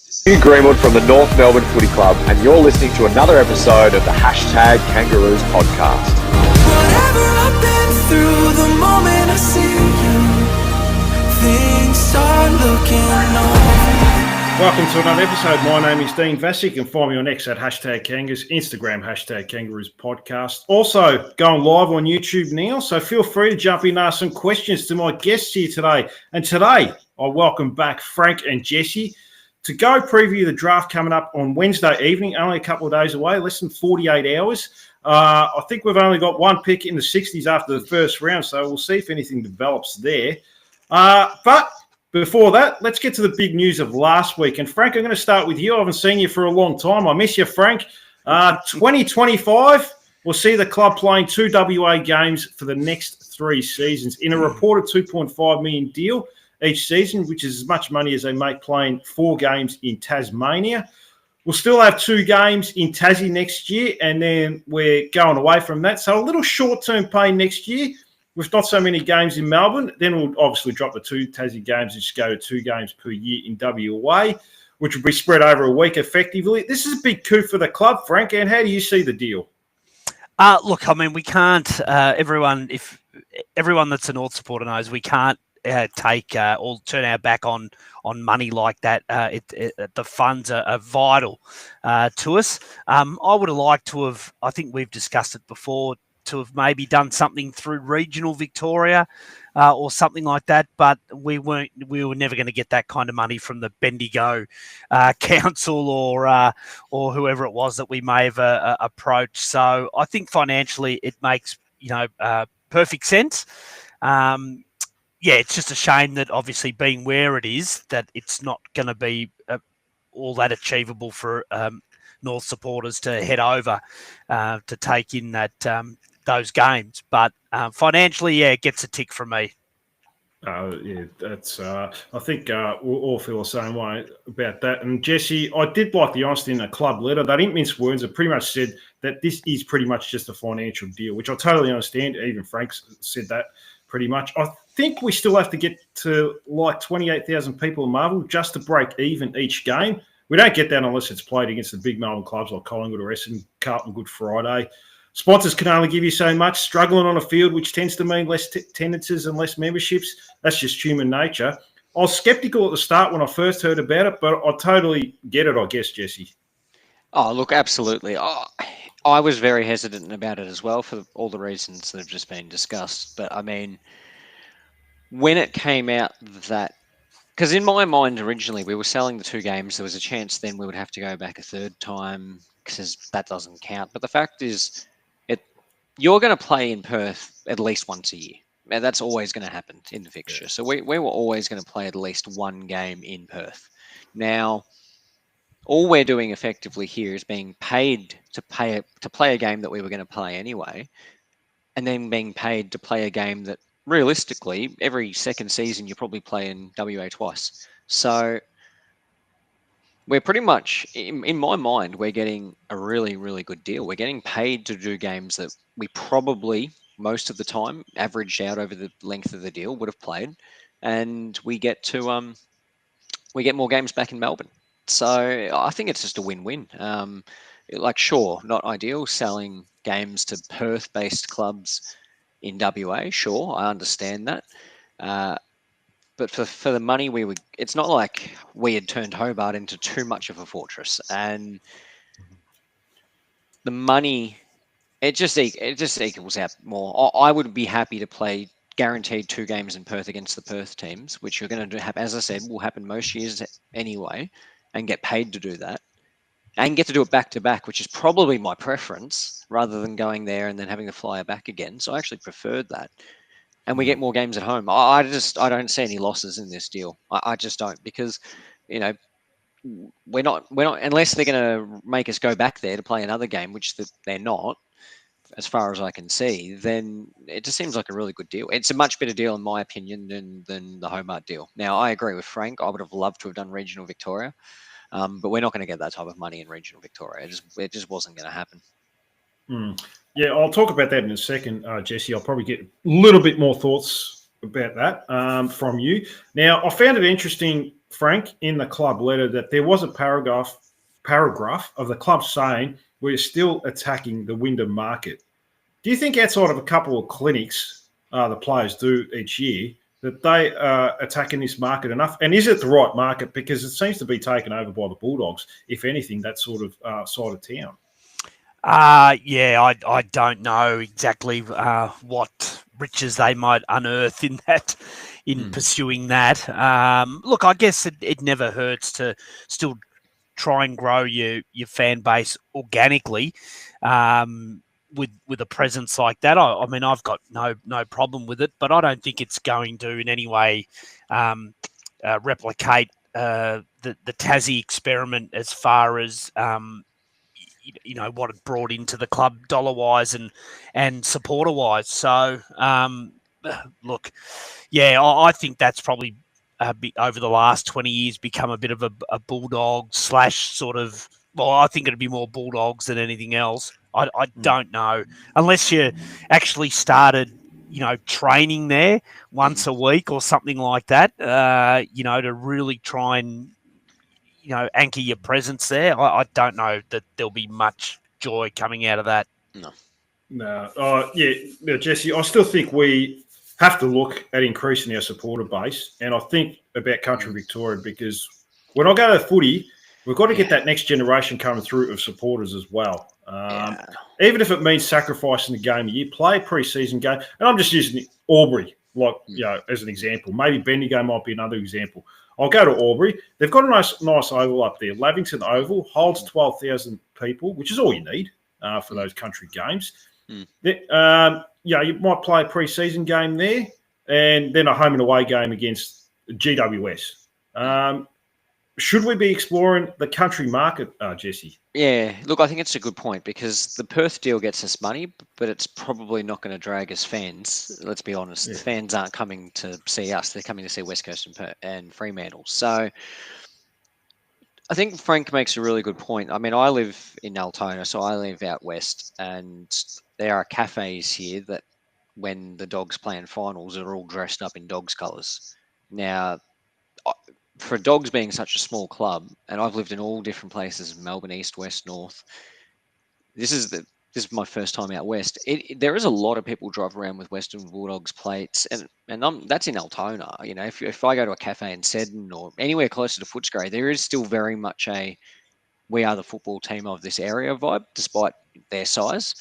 Hugh Greenwood from the North Melbourne Footy Club, and you're listening to another episode of the Hashtag Kangaroos podcast. Whatever I've been through, the moment I see you, things start looking on. Welcome to another episode. My name is Dean Vassick. You can find me on X at Hashtag Kangaroos, Instagram Hashtag Kangaroos podcast. Also going live on YouTube now, so feel free to jump in and ask some questions to my guests here today. And today, I welcome back Frank and Jesse to go preview the draft coming up on Wednesday evening, only a couple of days away, less than 48 hours. I think we've only got one pick in the 60s after the first round, so we'll see if anything develops there. But before that, let's get to the big news of last week. And Frank, I'm going to start with you. I haven't seen you for a long time. I miss you, Frank. 2025, we'll see the club playing 2 WA games for the next 3 seasons in a reported $2.5 million deal each season, which is as much money as they make playing 4 games in Tasmania. We'll still have 2 games in Tassie next year, and then we're going away from that. So a little short-term pain next year with not so many games in Melbourne. Then we'll obviously drop the 2 Tassie games and just go to 2 games per year in WA, which will be spread over a week effectively. This is a big coup for the club, Frank, and how do you see the deal? Look, I mean, we can't, everyone that's a North supporter knows we can't take or turn our back on money like that. The funds are vital to us. I would have liked to have, I think we've discussed it before, to have maybe done something through regional Victoria or something like that, but we were never going to get that kind of money from the Bendigo council or whoever it was that we may have approached. So I think financially it makes perfect sense. Yeah, it's just a shame that obviously being where it is, that it's not going to be all that achievable for North supporters to head over to take in that those games. But financially, yeah, it gets a tick from me. Yeah, that's. I think we'll all feel the same way about that. And Jesse, I did like the honesty in the club letter. They didn't mince words. They pretty much said that this is pretty much just a financial deal, which I totally understand. Even Frank said that pretty much. I think we still have to get to like 28,000 people in Marvel just to break even each game. We don't get that unless it's played against the big Melbourne clubs like Collingwood or Essendon, Carlton, Good Friday. Sponsors can only give you so much. Struggling on a field, which tends to mean less attendances and less memberships. That's just human nature. I was sceptical at the start when I first heard about it, but I totally get it, I guess, Jesse. Oh, look, absolutely. I was very hesitant about it as well for all the reasons that have just been discussed. But, I mean, when it came out that... Because in my mind, originally, we were selling the 2 games. There was a chance then we would have to go back a third time because that doesn't count. But the fact is, you're going to play in Perth at least once a year. And that's always going to happen in the fixture. So we were always going to play at least 1 game in Perth. Now, all we're doing effectively here is being paid to play a game that we were going to play anyway, and then being paid to play a game that realistically every second season you probably play in WA twice. So we're pretty much, in my mind, we're getting a really, really good deal. We're getting paid to do games that we probably, most of the time, averaged out over the length of the deal, would have played. And we get to, we get more games back in Melbourne. So I think it's just a win-win. Sure, not ideal selling games to Perth-based clubs in WA. Sure, I understand that. But for the money it's not like we had turned Hobart into too much of a fortress, and the money, it just equals out more. I would be happy to play guaranteed 2 games in Perth against the Perth teams, which you're going to have, as I said, will happen most years anyway, and get paid to do that, and get to do it back to back, which is probably my preference, rather than going there and then having to fly back again. So I actually preferred that. And we get more games at home. I don't see any losses in this deal. I just don't, because, we're not unless they're going to make us go back there to play another game, which they're not, as far as I can see. Then it just seems like a really good deal. It's a much better deal, in my opinion, than the Hobart deal. Now, I agree with Frank. I would have loved to have done regional Victoria, but we're not going to get that type of money in regional Victoria. It just wasn't going to happen. Yeah, I'll talk about that in a second, Jesse. I'll probably get a little bit more thoughts about that from you. Now, I found it interesting Frank, in the club letter that there was a paragraph of the club saying we're still attacking the Wyndham market. Do you think outside of a couple of clinics the players do each year that they are attacking this market enough? And is it the right market? Because it seems to be taken over by the Bulldogs, if anything, that sort of side of town. I don't know exactly what riches they might unearth in that, in pursuing that. Look, I guess it never hurts to still try and grow your fan base organically. With a presence like that, I mean, I've got no problem with it, but I don't think it's going to in any way replicate the Tassie experiment as far as what it brought into the club dollar wise and supporter wise. So look, I think that's probably over the last 20 years become a bit of a bulldog / sort of. Well, I think it'd be more Bulldogs than anything else. I don't know. Unless you actually started, training there once a week or something like that, to really try and, anchor your presence there. I don't know that there'll be much joy coming out of that. No. Jesse, I still think we have to look at increasing our supporter base. And I think about Country Victoria because when I go to footy, we've got to get that next generation coming through of supporters as well. Even if it means sacrificing the game a year, play a pre-season game. And I'm just using Albury, as an example. Maybe Bendigo might be another example. I'll go to Albury. They've got a nice oval up there. Lavington Oval holds 12,000 people, which is all you need for those country games. You might play a pre-season game there and then a home and away game against GWS. Should we be exploring the country market, Jesse? Yeah, look, I think it's a good point because the Perth deal gets us money, but it's probably not going to drag us fans. Let's be honest. The fans aren't coming to see us. They're coming to see West Coast and Fremantle. So I think Frank makes a really good point. I mean, I live in Altona, so I live out west, and there are cafes here that when the Dogs play in finals are all dressed up in Dogs colours. Now, for Dogs being such a small club, and I've lived in all different places, Melbourne, East, West, North. This is my first time out west. There is a lot of people drive around with Western Bulldogs plates, and that's in Altona. If I go to a cafe in Seddon or anywhere closer to Footscray, there is still very much a we are the football team of this area vibe, despite their size.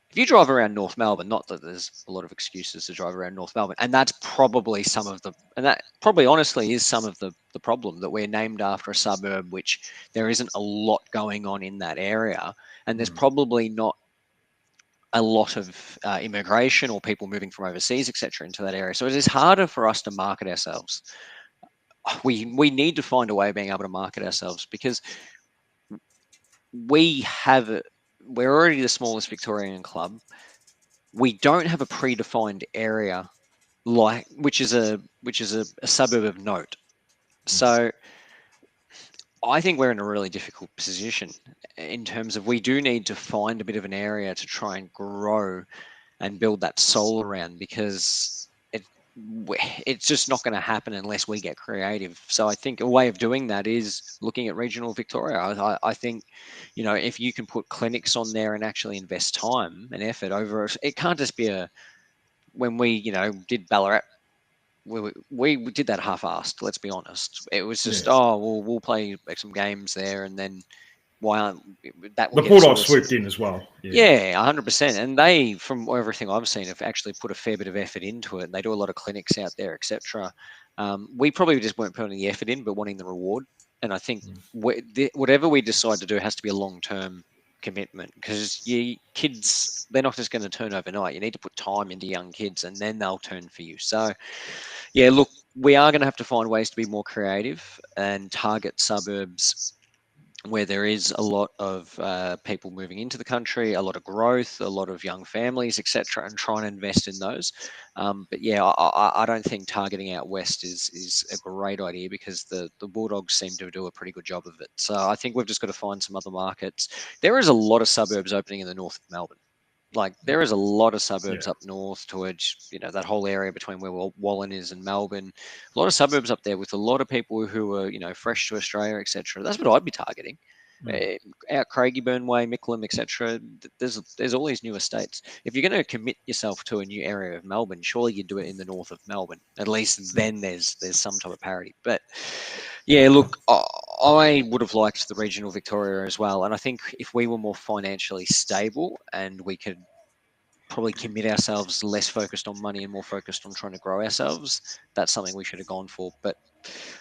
If you drive around North Melbourne, not that there's a lot of excuses to drive around North Melbourne, and that's probably honestly is some of the problem that we're named after a suburb which there isn't a lot going on in that area, and there's probably not a lot of immigration or people moving from overseas, etc., into that area. So it is harder for us to market ourselves. We need to find a way of being able to market ourselves because we're already the smallest Victorian club. We don't have a predefined area which is a suburb of note. So I think we're in a really difficult position in terms of we do need to find a bit of an area to try and grow and build that soul around because it's just not going to happen unless we get creative. So I think a way of doing that is looking at regional Victoria. I think, if you can put clinics on there and actually invest time and effort over it can't just be when we, did Ballarat, we did that half-assed, let's be honest. It was just, we'll play some games there and then why aren't that? The Bulldogs swooped in as well. Yeah, 100%. And they, from everything I've seen, have actually put a fair bit of effort into it. They do a lot of clinics out there, etc. We probably just weren't putting the effort in, but wanting the reward. And I think whatever we decide to do has to be a long-term commitment because kids, they're not just going to turn overnight. You need to put time into young kids and then they'll turn for you. So, yeah, look, we are going to have to find ways to be more creative and target suburbs where there is a lot of people moving into the country, a lot of growth, a lot of young families, etc., and try and invest in those. But yeah, I don't think targeting out west is a great idea because the Bulldogs seem to do a pretty good job of it. So I think we've just got to find some other markets. There is a lot of suburbs opening in the north of Melbourne. Like there is a lot of suburbs Yeah. up north towards, that whole area between where Wallen is and Melbourne. A lot of suburbs up there with a lot of people who are, fresh to Australia, etc. That's what I'd be targeting. Out Craigieburn Way, Mickleham, etc. There's all these new estates. If you're going to commit yourself to a new area of Melbourne, surely you do it in the north of Melbourne. At least then there's some type of parity. But yeah, look, I would have liked the regional Victoria as well, and I think if we were more financially stable and we could probably commit ourselves less focused on money and more focused on trying to grow ourselves, that's something we should have gone for. But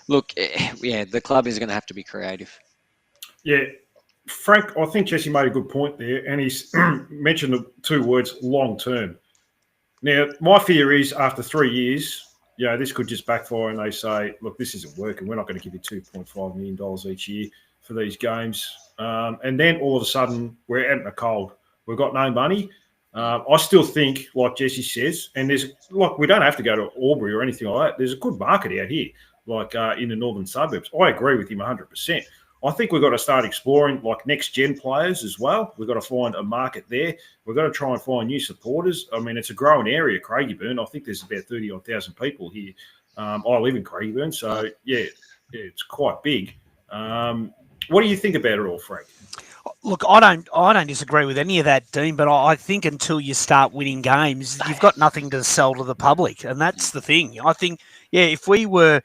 look, yeah, the club is going to have to be creative. Yeah, Frank, I think Jesse made a good point there, and he's mentioned the two words long term. Now, my fear is after 3 years, this could just backfire and they say, look, this isn't working. We're not going to give you $2.5 million each year for these games. And then all of a sudden, we're out in the cold. We've got no money. I still think, like Jesse says, and we don't have to go to Albury or anything like that. There's a good market out here, like in the northern suburbs. I agree with him 100%. I think we've got to start exploring like next-gen players as well. We've got to find a market there. We've got to try and find new supporters. I mean, it's a growing area, Craigieburn. I think there's about 30,000 people here. I live in Craigieburn, so yeah, it's quite big. What do you think about it all, Frank? Look, I don't disagree with any of that, Dean. But I think until you start winning games, you've got nothing to sell to the public, and that's the thing. I think, if we were,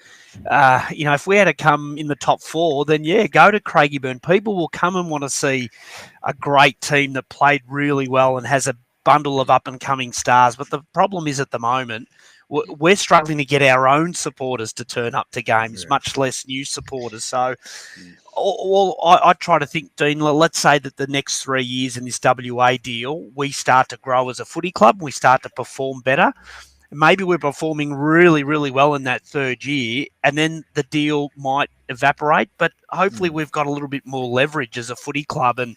if we had to come in the top four, then go to Craigieburn. People will come and want to see a great team that played really well and has a bundle of up and coming stars. But the problem is at the moment, we're struggling to get our own supporters to turn up to games, much less new supporters. So, I try to think, Dean, let's say that the next 3 years in this WA deal, we start to grow as a footy club, we start to perform better. Maybe we're performing really, really well in that third year, and then the deal might evaporate. But hopefully we've got a little bit more leverage as a footy club and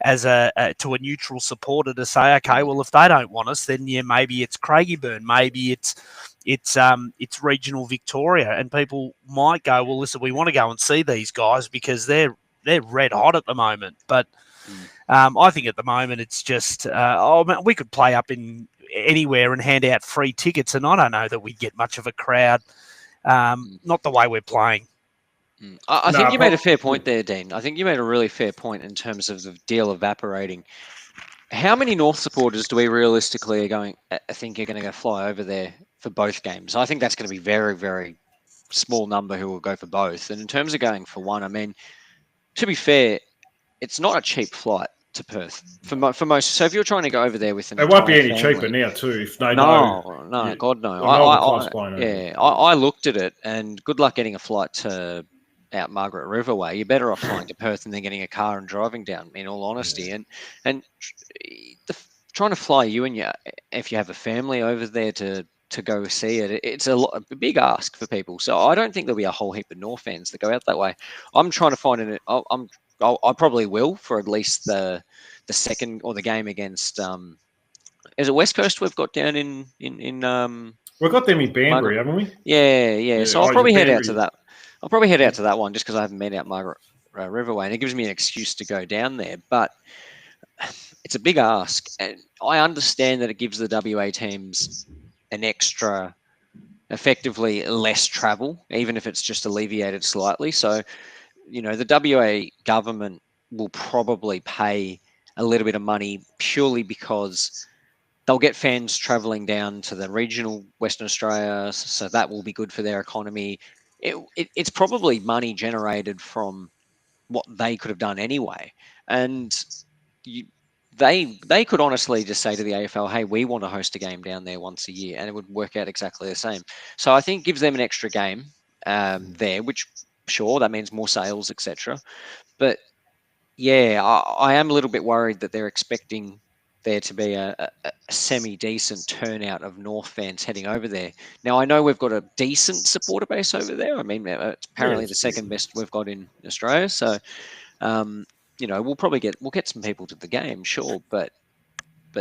as to a neutral supporter to say, okay, well, if they don't want us, then maybe it's Craigieburn, maybe it's regional Victoria, and people might go, well, listen, we want to go and see these guys because they're red hot at the moment. But I think at the moment it's just we could play up in anywhere and hand out free tickets, and I don't know that we'd get much of a crowd. Not the way we're playing. I think you made a fair point there, Dean. I think you made a really fair point in terms of the deal evaporating. How many North supporters do we realistically think are going to go fly over there for both games? I think that's going to be very, very small number who will go for both. And in terms of going for one, I mean, to be fair, it's not a cheap flight to Perth for most. So if you're trying to go over there with it won't be any cheaper now too. If they know, no, God no. I looked at it, and good luck getting a flight to out Margaret River way. You're better off flying to Perth and then getting a car and driving down. In all honesty, and trying to fly you and if you have a family over there to go see it, it's a big ask for people. So I don't think there'll be a whole heap of North fans that go out that way. I'm trying to find it. I probably will for at least the second or the game against. Is it West Coast we've got down in we've got them in Banbury, haven't we? Yeah. So I'll probably head out to that. I'll probably head out to that one just because I haven't been out Margaret Riverway, and it gives me an excuse to go down there. But it's a big ask, and I understand that it gives the WA teams an extra, effectively less travel, even if it's just alleviated slightly. So, the WA government will probably pay a little bit of money purely because they'll get fans traveling down to the regional Western Australia, so that will be good for their economy. It's probably money generated from what they could have done anyway. And they could honestly just say to the AFL, hey, we want to host a game down there once a year, and it would work out exactly the same. So I think it gives them an extra game there, which, sure, that means more sales, etc. But yeah, I am a little bit worried that they're expecting there to be a semi-decent turnout of North fans heading over there. Now, I know we've got a decent supporter base over there. I mean, it's apparently the second best we've got in Australia. So, we'll probably get some people to the game, sure. But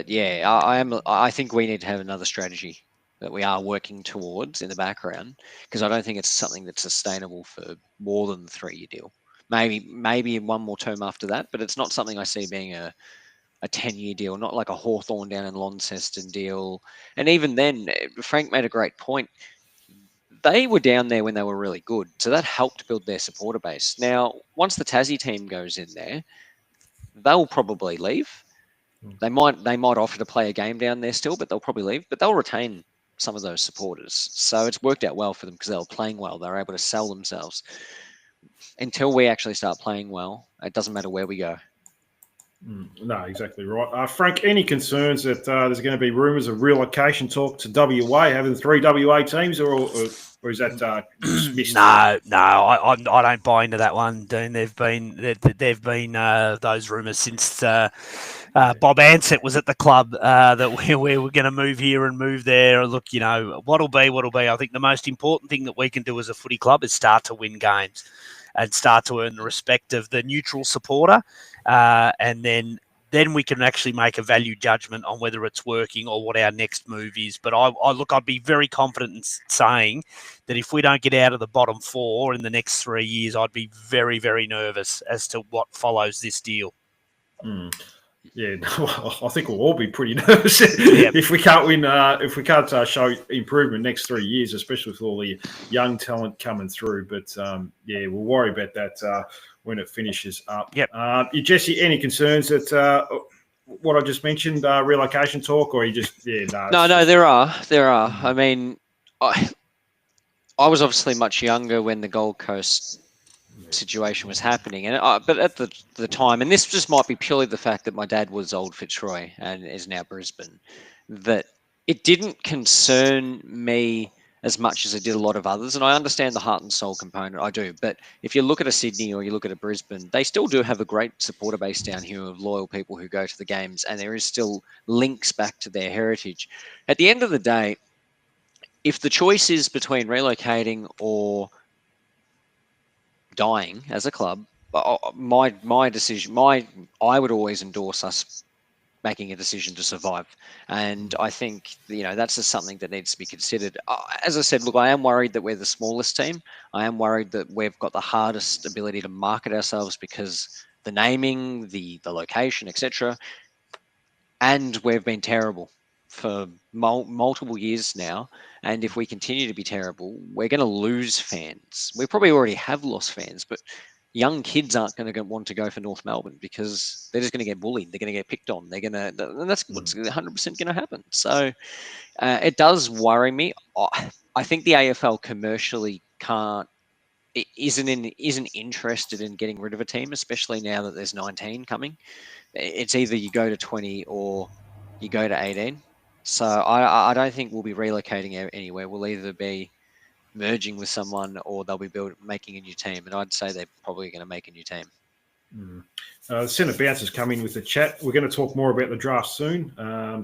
yeah, I think we need to have another strategy that we are working towards in the background, because I don't think it's something that's sustainable for more than the 3-year deal. Maybe one more term after that, but it's not something I see being a a 10-year deal, not like a Hawthorn down in Launceston deal. And even then, Frank made a great point. They were down there when they were really good, so that helped build their supporter base. Now, once the Tassie team goes in there, they'll probably leave. They might offer to play a game down there still, but they'll probably leave. But they'll retain some of those supporters. So it's worked out well for them because they were playing well. They were able to sell themselves. Until we actually start playing well, it doesn't matter where we go. No, exactly right. Frank, any concerns that there's going to be rumours of relocation talk to WA, having 3 WA teams, or is that dismissed? No, I don't buy into that one, Dean. They've been those rumours since Bob Ansett was at the club that we were going to move here and move there. Look, what'll be. I think the most important thing that we can do as a footy club is start to win games and start to earn the respect of the neutral supporter, and then we can actually make a value judgment on whether it's working or what our next move is. But I'd be very confident in saying that if we don't get out of the bottom 4 in the next 3 years, I'd be very, very nervous as to what follows this deal. Yeah, I think we'll all be pretty nervous if we can't win. If we can't show improvement next 3 years, especially with all the young talent coming through. But we'll worry about that when it finishes up. Yep. Jesse, any concerns that what I just mentioned, relocation talk, or you just No, there are. I mean, I was obviously much younger when the Gold Coast situation was happening, and but at the time, and this just might be purely the fact that my dad was old Fitzroy and is now Brisbane, that it didn't concern me as much as it did a lot of others. And I understand the heart and soul component, I do. But if you look at a Sydney or you look at a Brisbane, they still do have a great supporter base down here of loyal people who go to the games, and there is still links back to their heritage. At the end of the day, if the choice is between relocating or dying as a club, my decision, I would always endorse us making a decision to survive. And I think, that's just something that needs to be considered. As I said, look, I am worried that we're the smallest team. I am worried that we've got the hardest ability to market ourselves because the naming, the location, etc. And we've been terrible for multiple years now. And if we continue to be terrible, we're going to lose fans. We probably already have lost fans, but young kids aren't going to want to go for North Melbourne because they're just going to get bullied. They're going to get picked on. And that's what's 100% going to happen. So it does worry me. I think the AFL commercially isn't interested in getting rid of a team, especially now that there's 19 coming. It's either you go to 20 or you go to 18. So I don't think we'll be relocating anywhere. We'll either be merging with someone or they'll be making a new team. And I'd say they're probably going to make a new team. The centre bounce has come in with the chat. We're going to talk more about the draft soon. We'll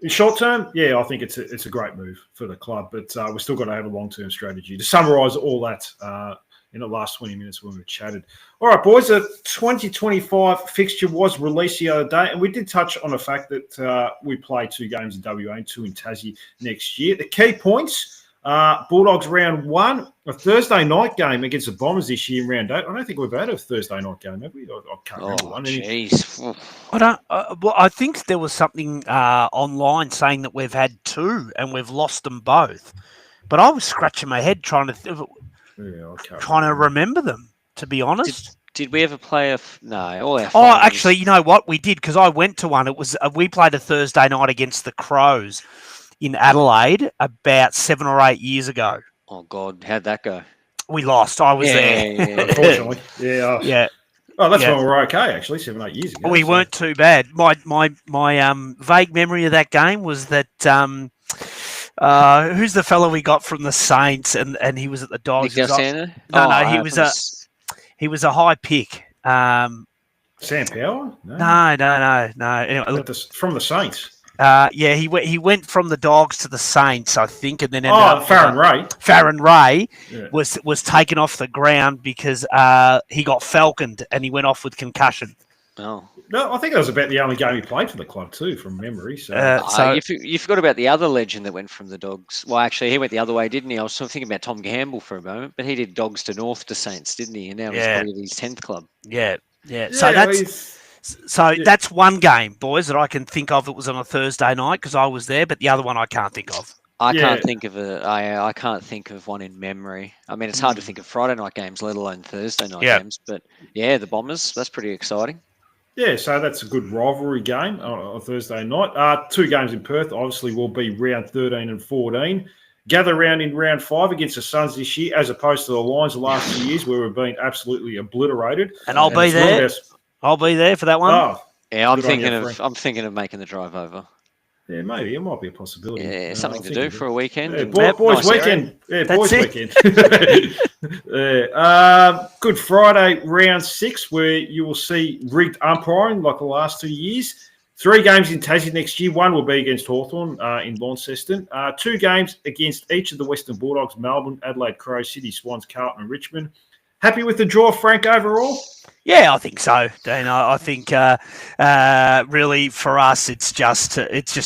in short term, I think it's a great move for the club, but we've still got to have a long-term strategy. To summarise all that in the last 20 minutes when we chatted. All right, boys, the 2025 fixture was released the other day, and we did touch on the fact that we play 2 games in WA and 2 in Tassie next year. The key points, Bulldogs round 1, a Thursday night game against the Bombers this year in round 8. I don't think we've had a Thursday night game, have we? I can't remember one. Jeez. I think there was something online saying that we've had 2 and we've lost them both. But I was scratching my head trying to remember them, to be honest. Did we ever play no? Actually, you know what? We did, because I went to one. It was we played a Thursday night against the Crows in Adelaide about 7 or 8 years ago. Oh God, how'd that go? We lost. I was there. Yeah. Unfortunately. Yeah. Oh, that's when we were okay, actually, 7 or 8 years ago. We weren't too bad. My vague memory of that game was that who's the fellow we got from the Saints and he was at the Dogs? Nick Galsano? He was a high pick. Sam Power? No. Anyway, from the Saints. He went from the Dogs to the Saints, I think, and then ended up Farron Ray. Farron Ray was taken off the ground because he got falconed and he went off with concussion. Oh. No, I think that was about the only game he played for the club too, from memory. So you forgot about the other legend that went from the Dogs. Well, actually, he went the other way, didn't he? I was sort of thinking about Tom Gamble for a moment, but he did Dogs to Saints, didn't he? And now he's probably his 10th club. Yeah. Yeah. So that's one game, boys, that I can think of. It was on a Thursday night because I was there, but the other one I can't think of. I can't think of I can't think of one in memory. I mean, it's hard to think of Friday night games, let alone Thursday night games. But yeah, the Bombers, that's pretty exciting. Yeah, so that's a good rivalry game on Thursday night. 2 games in Perth, obviously, will be round 13 and 14. Gather round in round 5 against the Suns this year, as opposed to the Lions the last 2 years, where we've been absolutely obliterated. And I'll be there. I'll be there for that one. Oh, yeah, I'm thinking of making the drive over. Yeah, maybe it might be a possibility. Yeah, something to do for a weekend. Yeah, boys' weekend. Yeah, boys' weekend. Good Friday, round 6, where you will see rigged umpiring like the last 2 years. 3 games in Tassie next year. 1 will be against Hawthorn in Launceston. 2 games against each of the Western Bulldogs, Melbourne, Adelaide Crows, Sydney Swans, Carlton, and Richmond. Happy with the draw, Frank, overall? Yeah, I think so, Dean. I think really for us, it's just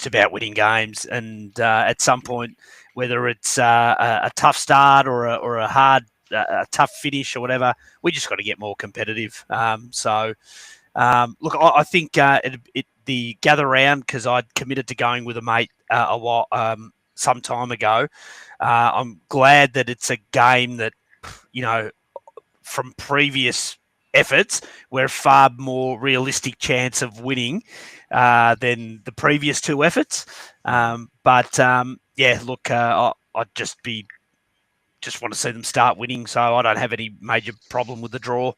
about winning games, and at some point, whether it's a tough start or a hard, tough finish or whatever, we just got to get more competitive. Look, I think the gather round, because I'd committed to going with a mate some time ago. I'm glad that it's a game that, from previous efforts, we're a far more realistic chance of winning than the previous 2 efforts. I'd just want to see them start winning, so I don't have any major problem with the draw.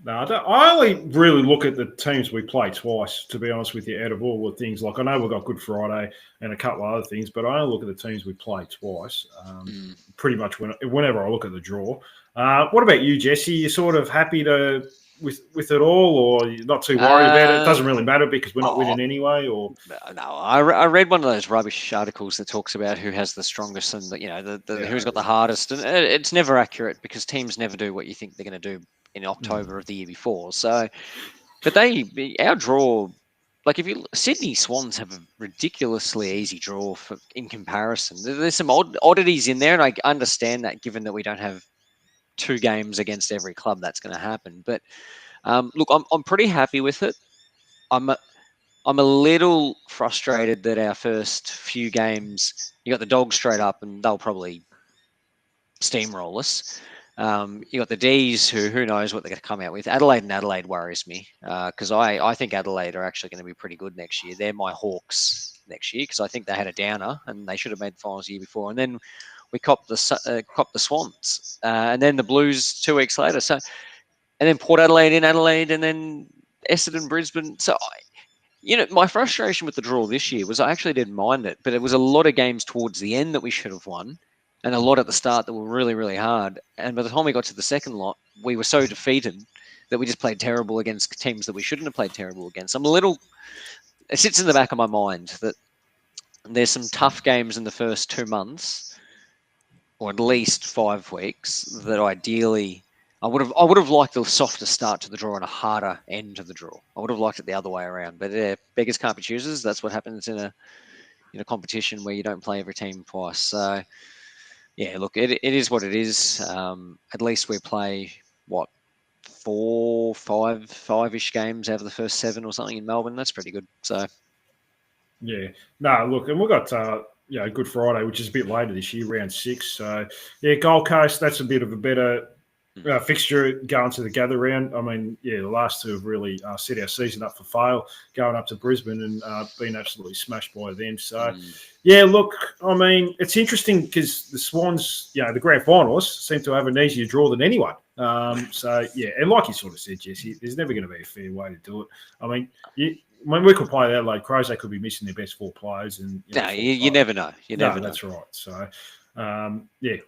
No, I only really look at the teams we play twice, to be honest with you, out of all the things. Like, I know we've got Good Friday and a couple of other things, but I only look at the teams we play twice, pretty much whenever I look at the draw. What about you, Jesse? You sort of happy with it all, or you're not too worried about it? It doesn't really matter because we're not winning anyway, or no. I read one of those rubbish articles that talks about who has the strongest and who's got the hardest, and it's never accurate because teams never do what you think they're going to do in October of the year before. So, but our draw, like Sydney Swans have a ridiculously easy draw in comparison. There's some oddities in there, and I understand that given that we don't have 2 games against every club, that's going to happen. But look, I'm pretty happy with it. I'm a little frustrated that our first few games, you got the Dogs straight up, and they'll probably steamroll us. You got the D's, who knows what they're going to come out with. Adelaide worries me because I think Adelaide are actually going to be pretty good next year. They're my Hawks next year because I think they had a downer and they should have made the finals the year before. And then we copped the Swans, and then the Blues 2 weeks later. So, and then Port Adelaide in Adelaide, and then Essendon, Brisbane. So, my frustration with the draw this year was I actually didn't mind it, but it was a lot of games towards the end that we should have won, and a lot at the start that were really, really hard. And by the time we got to the second lot, we were so defeated that we just played terrible against teams that we shouldn't have played terrible against. It sits in the back of my mind that there's some tough games in the first 2 months, or at least 5 weeks, that ideally I would have liked a softer start to the draw and a harder end to the draw. I would have liked it the other way around. But beggars can't be choosers. That's what happens in a competition where you don't play every team twice. So, yeah, look, it is what it is. At least we play, 5-ish games out of the first 7 or something in Melbourne. That's pretty good. So, yeah. No, look, and we've got Good Friday, which is a bit later this year, round 6. So, yeah, Gold Coast, that's a bit of a better fixture going to the gather round. I mean, the last 2 have really set our season up for fail, going up to Brisbane and being absolutely smashed by them. So, yeah, look, I mean, it's interesting because the Swans, the grand finalists, seem to have an easier draw than anyone. So, yeah, and like you sort of said, Jesse, there's never going to be a fair way to do it. I mean, when we could play the Adelaide Crows, they could be missing their best 4 players. And you never know. You never know. That's right. So,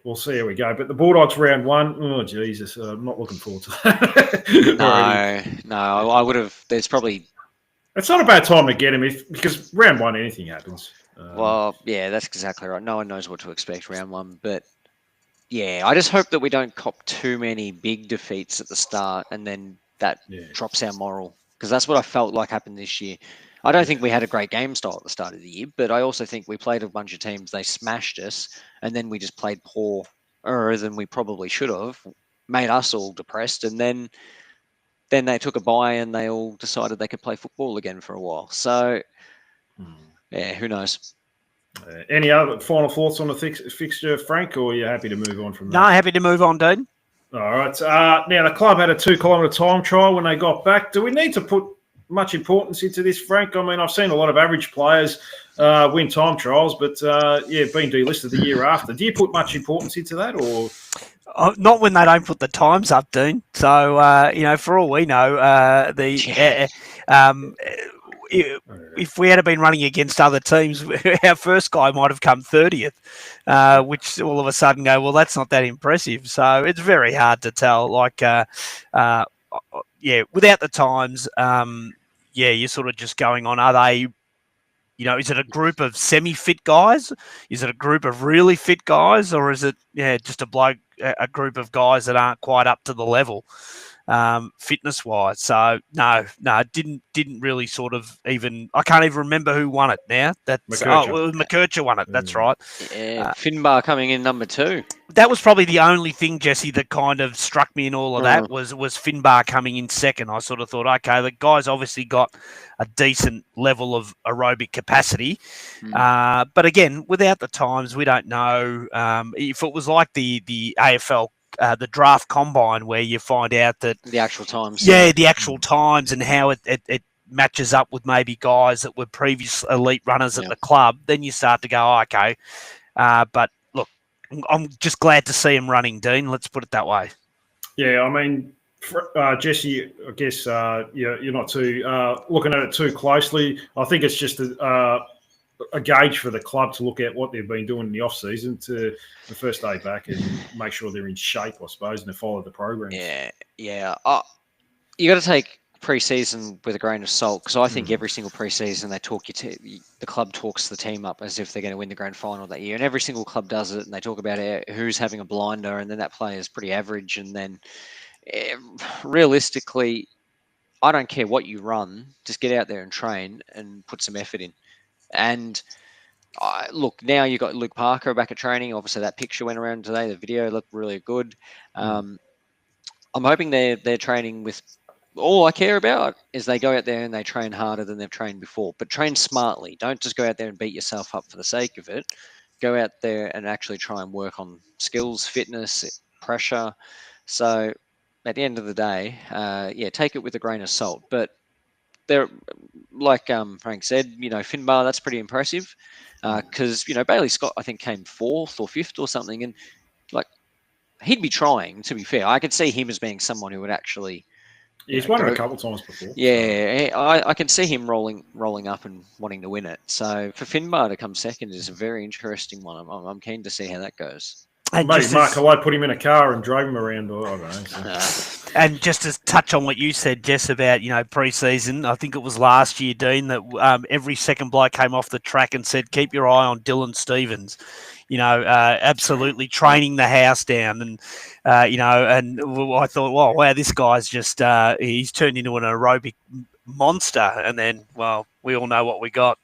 we'll see how we go. But the Bulldogs round 1, oh, Jesus, I'm not looking forward to that. No, I would have. There's probably. It's not a bad time to get him because round 1, anything happens. Well, yeah, that's exactly right. No one knows what to expect round 1. But, yeah, I just hope that we don't cop too many big defeats at the start and then that drops our moral. Because that's what I felt like happened this year. I don't think we had a great game style at the start of the year, but I also think we played a bunch of teams. They smashed us, and then we just played poorer than we probably should have, made us all depressed, and then then they took a bye and they all decided they could play football again for a while. So, yeah, who knows? Any other final thoughts on the fixture, Frank, or are you happy to move on from that? No, happy to move on, Dean. All right. Now, the club had a 2-kilometre time trial when they got back. Do we need to put much importance into this, Frank? I mean, I've seen a lot of average players win time trials, but, being delisted the year after. Do you put much importance into that, or...? Not when they don't put the times up, Dean. So, for all we know, if we had been running against other teams, our first guy might have come 30th, which all of a sudden go, well, that's not that impressive. So it's very hard to tell. Without the times, you're sort of just going on, are they, is it a group of semi-fit guys? Is it a group of really fit guys? Or is it, just a group of guys that aren't quite up to the level? Fitness wise, so no, didn't really sort of even. I can't even remember who won it now. McKercher won it. That's right. Yeah, Finbar coming in number 2. That was probably the only thing, Jesse, that kind of struck me in all of that was Finbar coming in second. I sort of thought, okay, the guy's obviously got a decent level of aerobic capacity, but again, without the times, we don't know if it was like the AFL. The draft combine where you find out that the actual times, the actual times and how it matches up with maybe guys that were previous elite runners at the club, then you start to go, okay. But look, I'm just glad to see him running, Dean. Let's put it that way. Yeah, I mean, Jesse, I guess you're not too looking at it too closely. I think it's just a gauge for the club to look at what they've been doing in the off season to the first day back and make sure they're in shape, I suppose, and to follow the program. Yeah. You got to take pre-season with a grain of salt, because I think every single pre-season they talk the club talks the team up as if they're going to win the grand final that year, and every single club does it, and they talk about who's having a blinder, and then that player is pretty average, and then realistically, I don't care what you run, just get out there and train and put some effort in. And look, now you've got Luke Parker back at training. Obviously, that picture went around today. The video looked really good. I'm hoping they're training with. All I care about is they go out there and they train harder than they've trained before, but train smartly. Don't just go out there and beat yourself up for the sake of it. Go out there and actually try and work on skills, fitness, pressure. So at the end of the day, take it with a grain of salt. But they're, like Frank said, Finbar, that's pretty impressive, because Bailey Scott, I think, came 4th or 5th or something, and he'd be trying. To be fair, I could see him as being someone who would actually. He's won it a couple of times before. Yeah, I can see him rolling up and wanting to win it. So for Finbar to come second is a very interesting one. I'm keen to see how that goes. And maybe Mark Halai put him in a car and drove him around, or I don't know. And just to touch on what you said, Jess, about pre-season, I think it was last year, Dean, that every second bloke came off the track and said, "Keep your eye on Dylan Stevens." Absolutely training the house down, and and I thought, wow, this guy's just he's turned into an aerobic monster, and then, well, we all know what we got.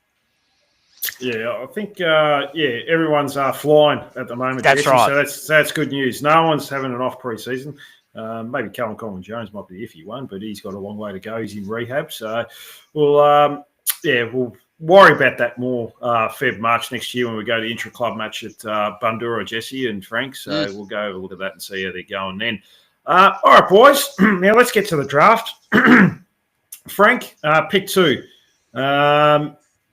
Yeah, I think everyone's flying at the moment. That's right. So that's good news. No one's having an off pre-season. Maybe Callum Collins-Jones might be the iffy one, but he's got a long way to go. He's in rehab, so we'll worry about that more March next year when we go to the intra-club match at Bundoora, Jesse and Frank. So we'll go have a look at that and see how they're going then. All right, boys. Now let's get to the draft. Frank, pick 2.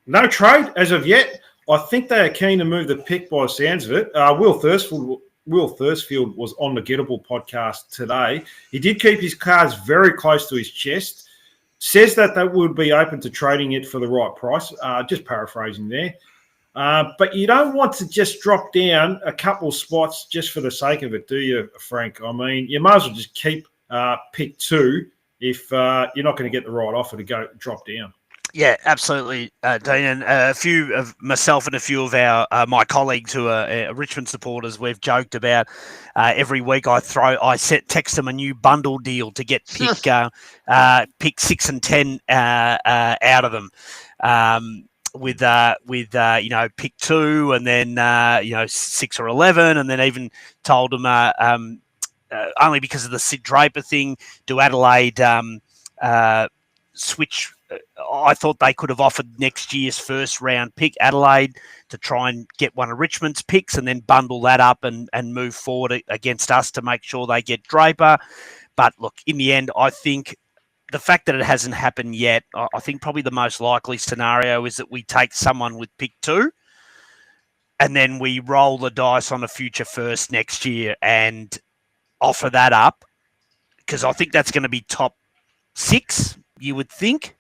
No trade as of yet. I think they are keen to move the pick by the sounds of it. Will Thursfield was on the Gettable podcast today. He did keep his cards very close to his chest. Says that they would be open to trading it for the right price. Just paraphrasing there. But you don't want to just drop down a couple of spots just for the sake of it, do you, Frank? I mean, you might as well just keep pick 2 if you're not going to get the right offer to drop down. Yeah, absolutely, Dean. And a few of myself and a few of my colleagues who are Richmond supporters, we've joked about every week I text them a new bundle deal to get pick 6 and 10 out of them. With pick 2 and then 6 or 11, and then even told them only because of the Sid Draper thing. Do Adelaide switch? I thought they could have offered next year's first round pick, Adelaide, to try and get one of Richmond's picks and then bundle that up and move forward against us to make sure they get Draper. But look, in the end, I think the fact that it hasn't happened yet, I think probably the most likely scenario is that we take someone with pick 2 and then we roll the dice on a future first next year and offer that up, because I think that's going to be top 6, you would think.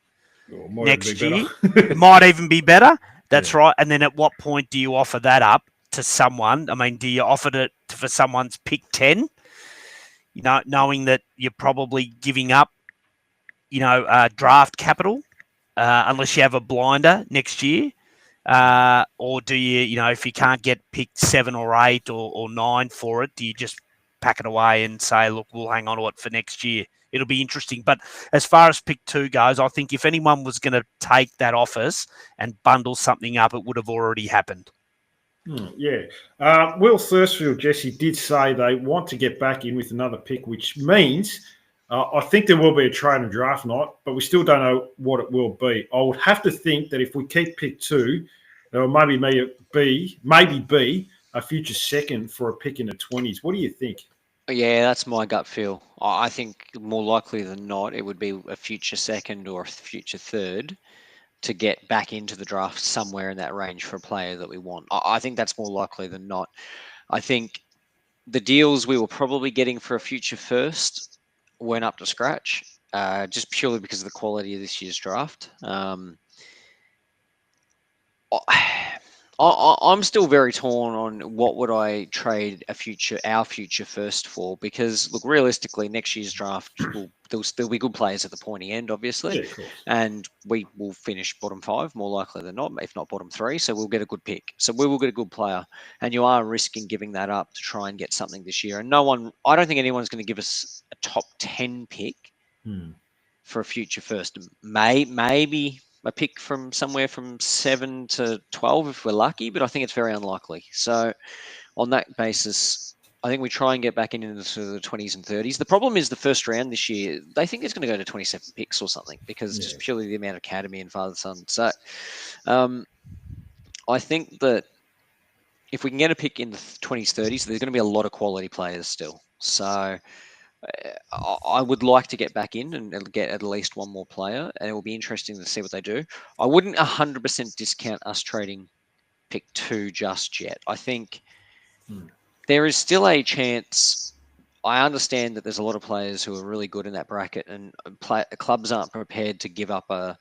Next year. It might even be better. That's right. And then at what point do you offer that up to someone? I mean, do you offer it for someone's pick 10? You know, knowing that you're probably giving up, draft capital, unless you have a blinder next year. Or do you, if you can't get pick 7 or 8 or 9 for it, do you just pack it away and say, look, we'll hang on to it for next year? It'll be interesting. But as far as pick 2 goes, I think if anyone was going to take that office and bundle something up, it would have already happened. Will Thursfield, Jesse, did say they want to get back in with another pick, which means I think there will be a trade and draft night, but we still don't know what it will be. I would have to think that if we keep pick 2, there will maybe be a future second for a pick in the 20s. What do you think? Yeah, that's my gut feel. I think more likely than not, it would be a future second or a future third to get back into the draft somewhere in that range for a player that we want. I think that's more likely than not. I think the deals we were probably getting for a future first weren't up to scratch, just purely because of the quality of this year's draft. I'm still very torn on what would I trade our future first for, because look, realistically, next year's draft there'll be good players at the pointy end, obviously, and we will finish bottom 5 more likely than not, if not bottom 3. So we'll get a good pick. So we will get a good player, and you are risking giving that up to try and get something this year. And I don't think anyone's going to give us a top 10 pick for a future first. Maybe a pick from somewhere from 7 to 12 if we're lucky, but I think it's very unlikely. So on that basis, I think we try and get back into the 20s and 30s. The problem is the first round this year, they think it's going to go to 27 picks or something, because just purely the amount of academy and father-son. So I think that if we can get a pick in the 20s, 30s, there's going to be a lot of quality players still. So I would like to get back in and get at least one more player, and it will be interesting to see what they do. I wouldn't 100% discount us trading pick 2 just yet. I think there is still a chance. I understand that there's a lot of players who are really good in that bracket, and clubs aren't prepared to give up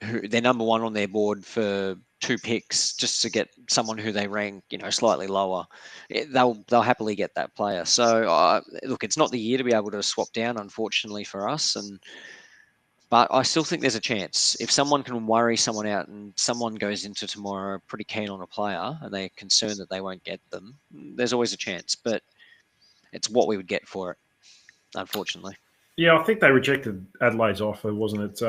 their number 1 on their board for 2 picks just to get someone who they rank, slightly lower. They'll happily get that player. So look, it's not the year to be able to swap down, unfortunately for us. But I still think there's a chance. If someone can worry someone out and someone goes into tomorrow pretty keen on a player and they're concerned that they won't get them, there's always a chance. But it's what we would get for it, unfortunately. Yeah, I think they rejected Adelaide's offer, wasn't it?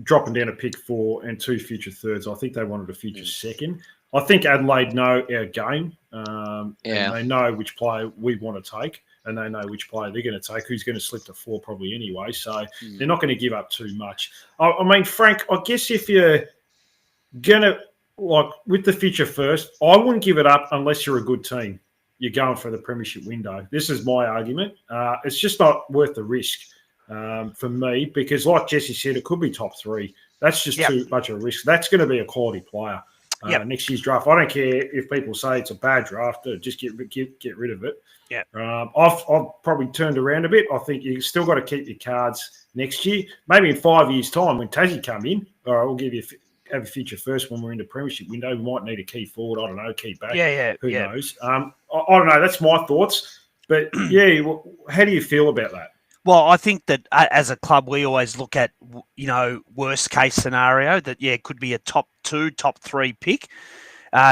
Dropping down a pick 4 and 2 future thirds. I think they wanted a future second. I think Adelaide know our game, and they know which player we want to take, and they know which player they're going to take, who's going to slip to 4 probably anyway. So they're not going to give up too much. I mean, Frank, I guess if you're going to, with the future first, I wouldn't give it up unless you're a good team. You're going for the premiership window. This is my argument. It's just not worth the risk. For me, because like Jesse said, it could be top 3. That's just too much of a risk. That's going to be a quality player next year's draft. I don't care if people say it's a bad draft. Just get rid of it. I've probably turned around a bit. I think you still got to keep your cards next year. Maybe in 5 years' time when Tassie come in, all right, we'll give you have a future first when we're in the premiership window. We might need a key forward. I don't know, key back. Who knows? I don't know. That's my thoughts. But how do you feel about that? Well, I think that as a club, we always look at, worst case scenario that, it could be a top 2, top 3 pick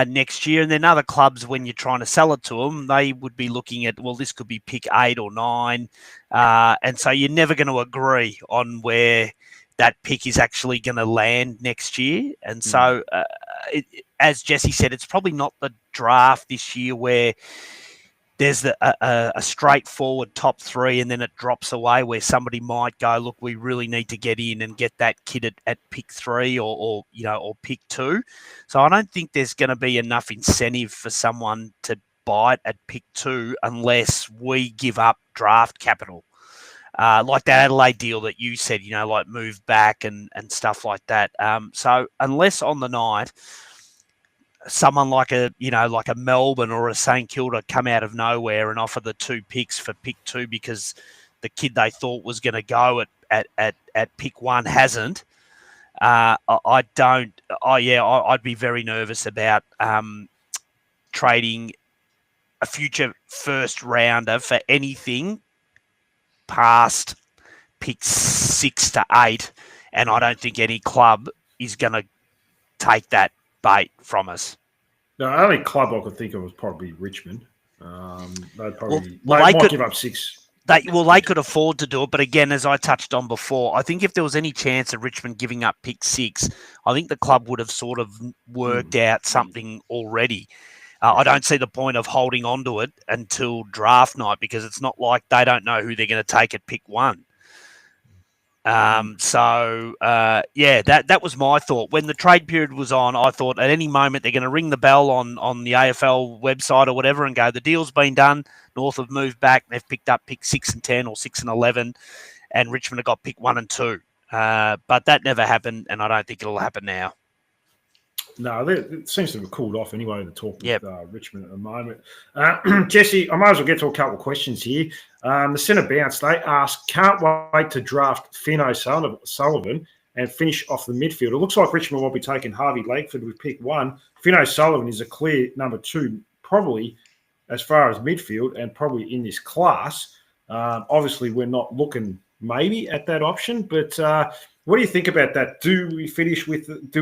next year. And then other clubs, when you're trying to sell it to them, they would be looking at, well, this could be pick 8 or 9. And so you're never going to agree on where that pick is actually going to land next year. And so, as Jesse said, it's probably not the draft this year where there's a straightforward top three, and then it drops away where somebody might go, look, we really need to get in and get that kid at pick 3 or pick 2. So I don't think there's going to be enough incentive for someone to buy it at pick 2 unless we give up draft capital. Like that Adelaide deal that you said, like move back and stuff like that. So unless on the night someone like a Melbourne or a St Kilda come out of nowhere and offer the 2 picks for pick 2 because the kid they thought was going to go at pick 1 hasn't, I'd be very nervous about trading a future first rounder for anything past pick 6 to 8, and I don't think any club is going to take that bait from us. The only club I could think of was probably Richmond. They probably they might could give up 6. They could afford to do it, but again, as I touched on before, I think if there was any chance of Richmond giving up pick 6, I think the club would have sort of worked out something already. I don't see the point of holding on to it until draft night because it's not like they don't know who they're going to take at pick 1. That was my thought. When the trade period was on, I thought at any moment they're going to ring the bell on the AFL website or whatever and go, the deal's been done. North have moved back. They've picked up pick 6 and 10 or 6 and 11, and Richmond have got pick 1 and 2. But that never happened, and I don't think it'll happen now. No, it seems to have cooled off anyway, the talk with Richmond at the moment. Jesse, I might as well get to a couple of questions here. The Centre Bounce, they ask, can't wait to draft Finn O'Sullivan and finish off the midfield. It looks like Richmond will be taking Harvey Lakeford with pick 1. Finn O'Sullivan is a clear number 2, probably as far as midfield and probably in this class. Obviously, we're not looking maybe at that option, but what do you think about that? Do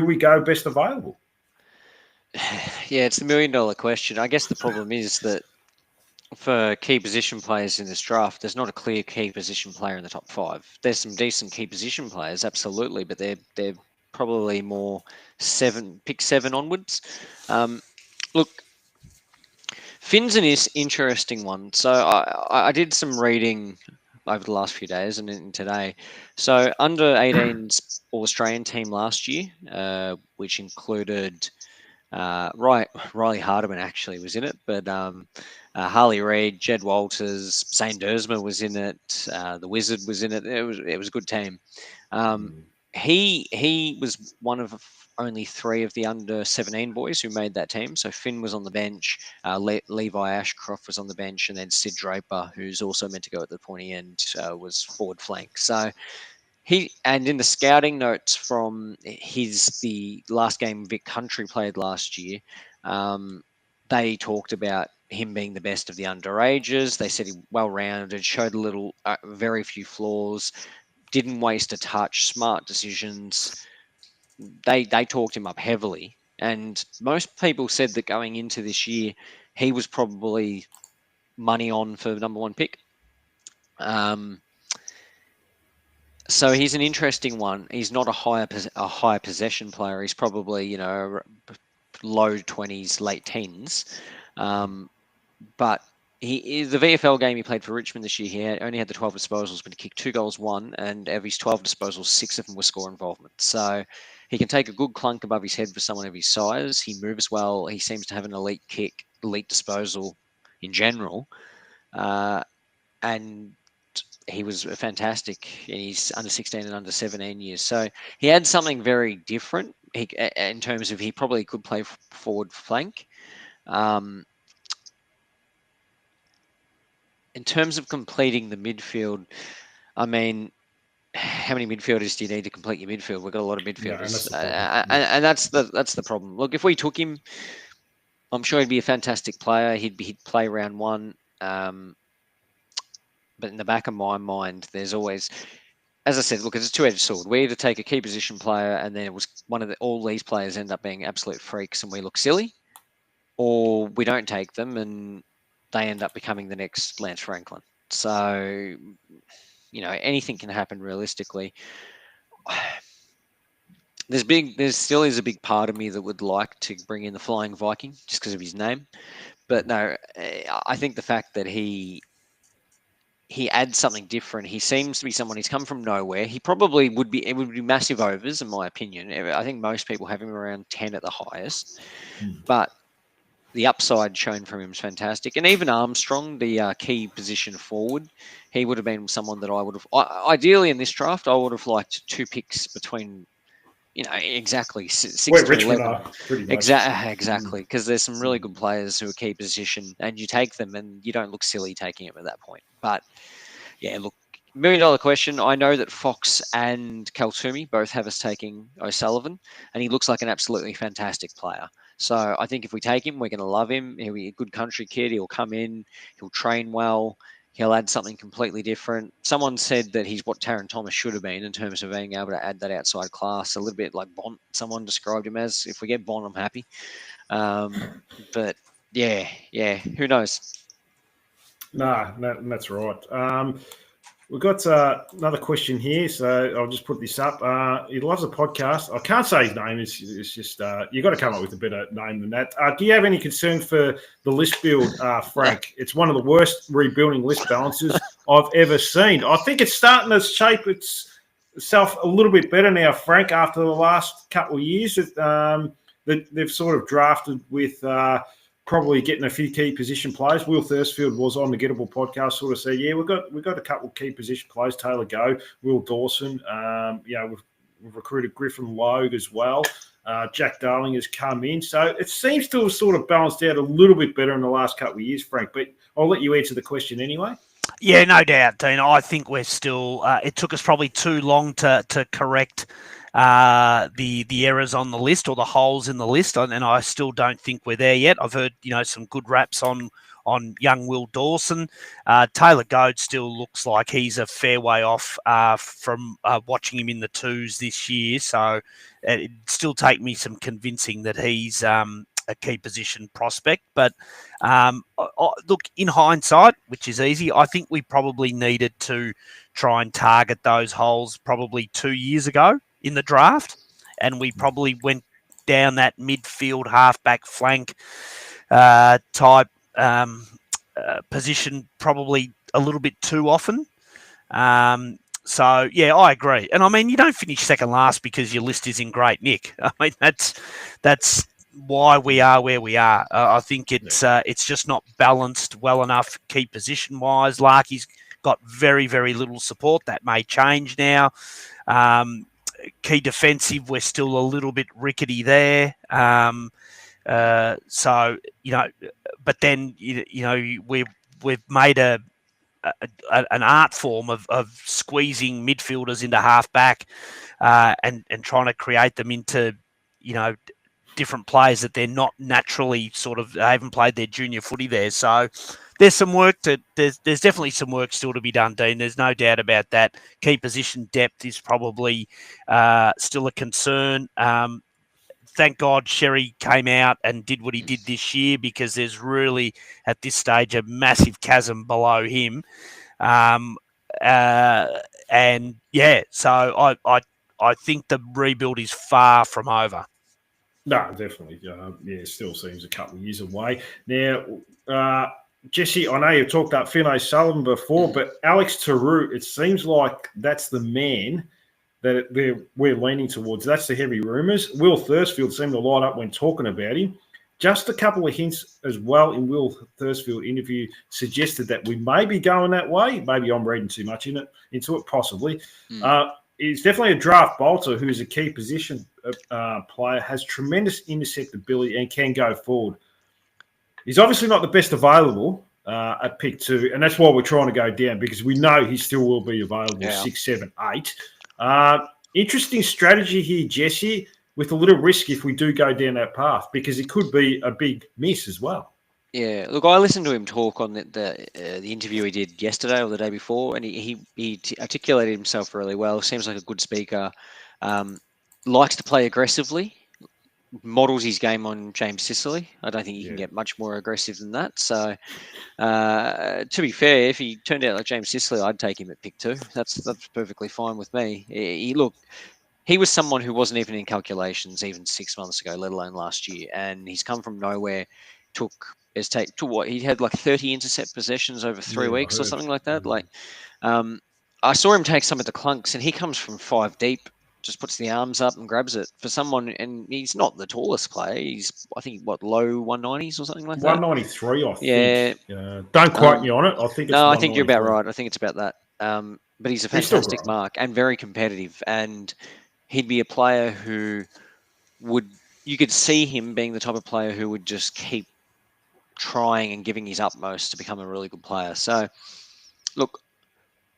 we go best available? Yeah, it's the $1 million question. I guess the problem is that for key position players in this draft, there's not a clear key position player in the top 5. There's some decent key position players, absolutely, but they're probably more pick 7 onwards. Look, Finn's an interesting one. So I did some reading over the last few days and then today. So under 18's All-Australian team last year, which included Riley Hardiman actually was in it, but Harley Reid, Jed Walters, Zane Dersma was in it, the Wizard was in it. It was a good team. He was one of only 3 of the under 17 boys who made that team. So Finn was on the bench, Levi Ashcroft was on the bench, and then Sid Draper, who's also meant to go at the pointy end, was forward flank. So and in the scouting notes from the last game Vic Country played last year, they talked about him being the best of the underages. They said he well-rounded, showed very few flaws, didn't waste a touch, smart decisions. They talked him up heavily. And most people said that going into this year, he was probably money on for the number 1 pick. So he's an interesting one. He's not a high possession player. He's probably, low 20s, late 10s. But the VFL game he played for Richmond this year, he only had the 12 disposals, but he kicked 2 goals, 1, and of his 12 disposals, 6 of them were score involvement. So he can take a good clunk above his head for someone of his size. He moves well. He seems to have an elite kick, elite disposal in general. And he was fantastic in his under 16 and under 17 years. So he had something very different in terms of he probably could play forward flank. In terms of completing the midfield, I mean, how many midfielders do you need to complete your midfield? We've got a lot of midfielders, and that's the problem. Look, if we took him, I'm sure he'd be a fantastic player. He'd play round 1. But in the back of my mind, there's always, as I said, look, it's a two-edged sword. We either take a key position player, and then all these players end up being absolute freaks, and we look silly, or we don't take them, and they end up becoming the next Lance Franklin. So, anything can happen realistically. There still is a big part of me that would like to bring in the Flying Viking just because of his name. But no, I think the fact that he adds something different. He seems to be someone. He's come from nowhere. He probably would be. It would be massive overs, in my opinion. I think most people have him around 10 at the highest, but the upside shown from him is fantastic. And even Armstrong, the key position forward, he would have been someone that I would have ideally in this draft. I would have liked 2 picks between. Exactly 6 Where to Richmond 11. are, pretty much. Exactly, because there's some really good players who are key position, and you take them, and you don't look silly taking them at that point. But yeah, look, $1 million question. I know that Fox and Kaltumi both have us taking O'Sullivan, and he looks like an absolutely fantastic player. So I think if we take him, we're going to love him. He'll be a good country kid. He'll come in. He'll train well. He'll add something completely different. Someone said that he's what Taron Thomas should have been in terms of being able to add that outside class, a little bit like Bont. Someone described him as. If we get Bont, I'm happy. But yeah, who knows? No, that's right. We've got another question here, so I'll just put this up. He loves the podcast. I can't say his name. It's just you've got to come up with a better name than that. Do you have any concern for the list build, Frank? It's one of the worst rebuilding list balances I've ever seen. I think it's starting to shape itself a little bit better now, Frank, after the last couple of years. They've sort of drafted with probably getting a few key position players. Will Thursfield was on the Gettable podcast, sort of said, yeah, we've got a couple of key position players. Taylor Go, Will Dawson. We've recruited Griffin Logue as well. Jack Darling has come in. So it seems to have sort of balanced out a little bit better in the last couple of years, Frank. But I'll let you answer the question anyway. Yeah, no doubt, Dean. I think we're still. It took us probably too long to correct the errors on the list or the holes in the list, and I still don't think we're there yet. I've heard some good raps on young Will Dawson. Taylor Goad still looks like he's a fair way off from watching him in the twos this year, so it'd still take me some convincing that he's a key position prospect. But look, in hindsight, which is easy, I think we probably needed to try and target those holes probably 2 years ago in the draft, and we probably went down that midfield halfback flank type position probably a little bit too often. So yeah, I agree. And I mean, you don't finish second last because your list is in great nick. I mean, that's why we are where we are. I think it's just not balanced well enough key position wise. Larky's got very, very little support. That may change now. Key defensive, we're still a little bit rickety there. So but then we've made an art form of squeezing midfielders into halfback and trying to create them into different players that they're not naturally they haven't played their junior footy there. So there's some work there's definitely some work still to be done, Dean. There's no doubt about that. Key position depth is probably still a concern. Thank God Sherry came out and did what he did this year, because there's really at this stage a massive chasm below him. And yeah, so I think the rebuild is far from over. No, definitely. It still seems a couple of years away. Now, Jesse, I know you've talked about Finn O'Sullivan before, but Alex Taru, it seems like that's the man that we're leaning towards. That's the heavy rumours. Will Thursfield seemed to light up when talking about him. Just a couple of hints as well in Will Thursfield interview suggested that we may be going that way. Maybe I'm reading too much into it, possibly. He's definitely a draft bolter who is a key position player, has tremendous interceptability and can go forward. He's obviously not the best available at pick 2, and that's why we're trying to go down, because we know he still will be available 6, 7, 8. Interesting strategy here, Jesse, with a little risk if we do go down that path, because it could be a big miss as well. Yeah, look, I listened to him talk on the interview he did yesterday or the day before, and he articulated himself really well. Seems like a good speaker. Likes to play aggressively. Models his game on James Sicily. I don't think he can get much more aggressive than that. So, to be fair, if he turned out like James Sicily, I'd take him at pick 2. That's perfectly fine with me. He was someone who wasn't even in calculations even 6 months ago, let alone last year, and he's come from nowhere. Took has taken to what he had like 30 intercept possessions over 3 weeks or something like that. Like, I saw him take some of the clunks, and he comes from 5 deep, just puts the arms up and grabs it for someone. And he's not the tallest player. He's, I think, low 190s or something like that. 193, I Yeah. think. Don't quote me on it. I think it's no, I think you're about 193. right. I think it's about that. But he's a He's still fantastic growing. mark and very competitive. And he'd be a player who you could see him being the type of player who would just keep trying and giving his utmost to become a really good player. So, look,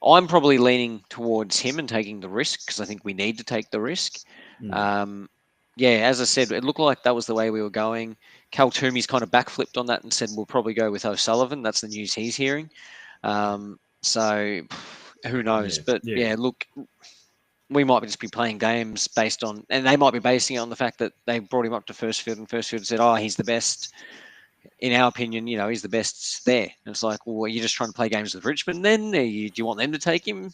I'm probably leaning towards him and taking the risk because I think we need to take the risk. Yeah, as I said, it looked like that was the way we were going. Cal Toomey's kind of backflipped on that and said we'll probably go with O'Sullivan. That's the news he's hearing. So who knows? But yeah, look, we might just be playing games based on, and they might be basing it on the fact that they brought him up to Firstfield and Firstfield said, oh, he's the best. In our opinion, he's the best there. And it's like, well, are you just trying to play games with Richmond then? Do you want them to take him?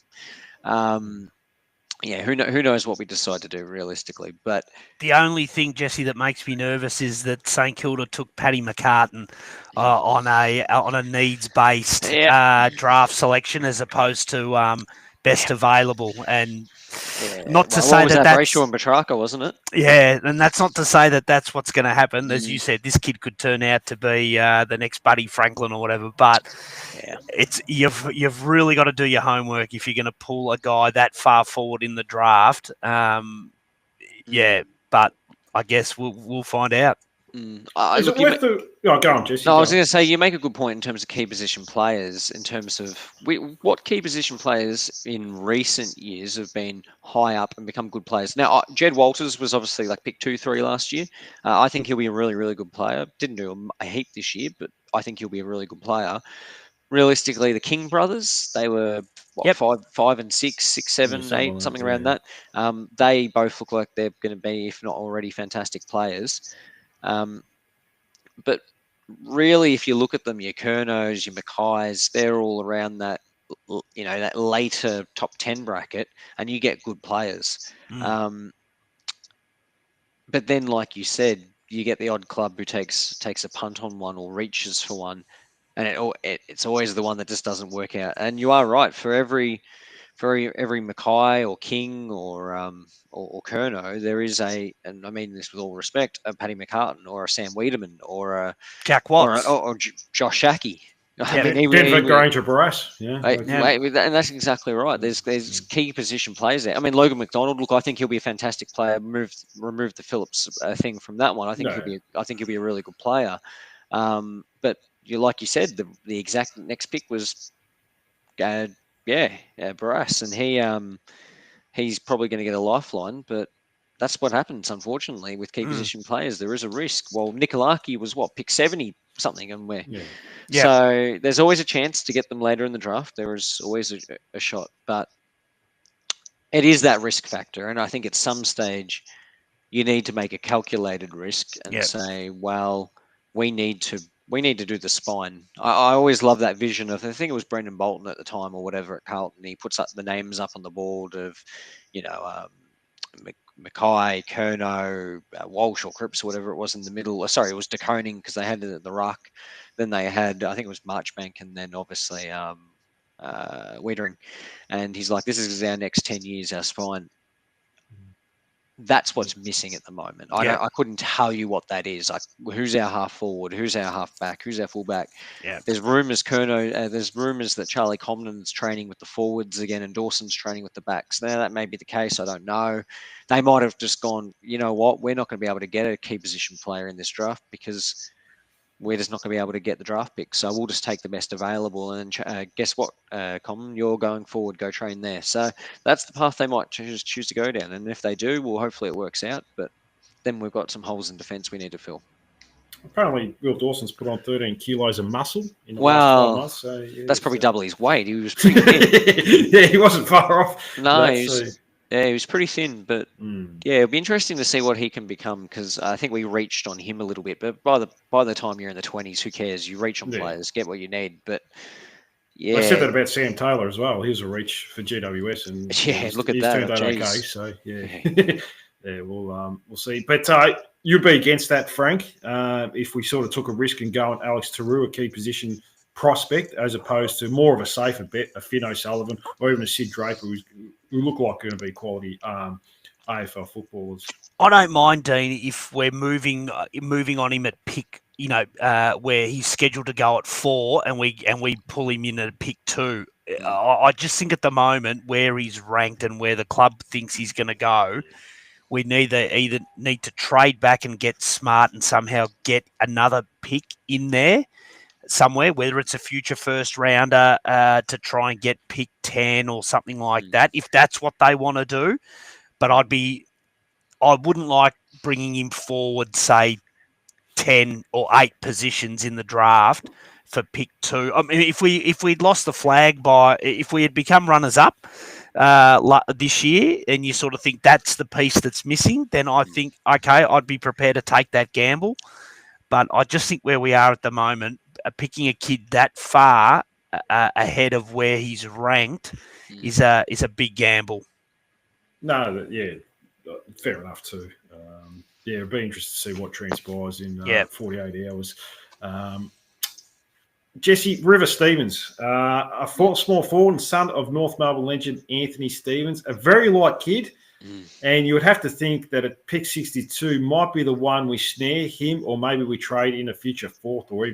Yeah, who knows what we decide to do realistically. But the only thing, Jesse, that makes me nervous is that St Kilda took Paddy McCartan on a needs-based draft selection as opposed to best available. And not to say that that's Brayshaw and Petrarca, wasn't it? Yeah, and that's not to say that that's what's going to happen. As you said, this kid could turn out to be the next Buddy Franklin or whatever. But it's you've really got to do your homework if you're going to pull a guy that far forward in the draft. Yeah, but I guess we'll find out. Go on, Jesse. No, I was going to say you make a good point in terms of key position players. In terms of what key position players in recent years have been high up and become good players. Now, Jed Walters was obviously like pick 2-3 last year. I think he'll be a really, really good player. Didn't do a heap this year, but I think he'll be a really good player. Realistically, the King brothers, they were 5 and 6, 6, 7, 8, something around that. They both look like they're going to be, if not already, fantastic players. But really, if you look at them, your Kernos, your Mackays, they're all around that, that later top 10 bracket, and you get good players. But then, like you said, you get the odd club who takes a punt on one or reaches for one, and it's always the one that just doesn't work out. And you are right, for every Mackay or King or Kerno, there is and I mean this with all respect, a Paddy McCartan or a Sam Wiedemann or a Jack Watts or Josh Shackey. Denver Granger Barras. And that's exactly right. There's key position players there. I mean, Logan McDonald. Look, I think he'll be a fantastic player. Remove the Phillips thing from that one. I think he'll be a really good player. But like you said, the exact next pick was. Barras, and he's probably going to get a lifeline, but that's what happens, unfortunately, with key position players. There is a risk. Well, Nikolaki was pick 70 something, and so there's always a chance to get them later in the draft. There is always a shot, but it is that risk factor, and I think at some stage you need to make a calculated risk and say, well, we need to do the spine. I always love that vision of, I think it was Brendan Bolton at the time or whatever at Carlton. He puts up the names up on the board of, Mackay, Kerno, Walsh or Cripps or whatever it was in the middle. Sorry, it was De Koning because they had it at the ruck. Then they had, I think it was Marchbank and then obviously Wiedering. And he's like, this is our next 10 years, our spine. That's what's missing at the moment. I couldn't tell you what that is. Like, who's our half forward? Who's our half back? Who's our full back? Yeah. There's rumours there's rumours that Charlie Common's training with the forwards again and Dawson's training with the backs. Now that may be the case. I don't know. They might have just gone, you know what? We're not going to be able to get a key position player in this draft because we're just not going to be able to get the draft pick. So we'll just take the best available. And guess what, Common? You're going forward. Go train there. So that's the path they might choose to go down. And if they do, well, hopefully it works out. But then we've got some holes in defence we need to fill. Apparently, Will Dawson's put on 13 kilos of muscle in the last 12 months. So, that's probably double his weight. He was pretty thin. He wasn't far off. No, he was pretty thin, but it'll be interesting to see what he can become because I think we reached on him a little bit. But by the time you're in the 20s, who cares? You reach on players, get what you need. But I said that about Sam Taylor as well. He was a reach for GWS, and look at that. Turned out okay. So we'll see. But you'd be against that, Frank, if we sort of took a risk and go on Alex Tarua, a key position prospect, as opposed to more of a safer bet, a Finn O'Sullivan or even a Sid Draper, who look like going to be quality AFL footballers. I don't mind, Dean, if we're moving on him at pick, where he's scheduled to go at 4, and we pull him in at pick 2. I just think at the moment where he's ranked and where the club thinks he's going to go, we either need to trade back and get smart and somehow get another pick in there somewhere, whether it's a future first rounder to try and get pick 10 or something like that, if that's what they want to do. But I wouldn't like bringing him forward, say, 10 or 8 positions in the draft for pick 2. I mean, if we'd lost the flag if we had become runners up this year, and you sort of think that's the piece that's missing, then I think, okay, I'd be prepared to take that gamble. But I just think where we are at the moment, picking a kid that far ahead of where he's ranked is a big gamble. No, yeah, fair enough too. It'd be interesting to see what transpires in 48 hours. Jesse, River Stevens, a small forward and son of North Melbourne legend Anthony Stevens, a very light kid. And you would have to think that at pick 62 might be the one we snare him, or maybe we trade in a future 4th, or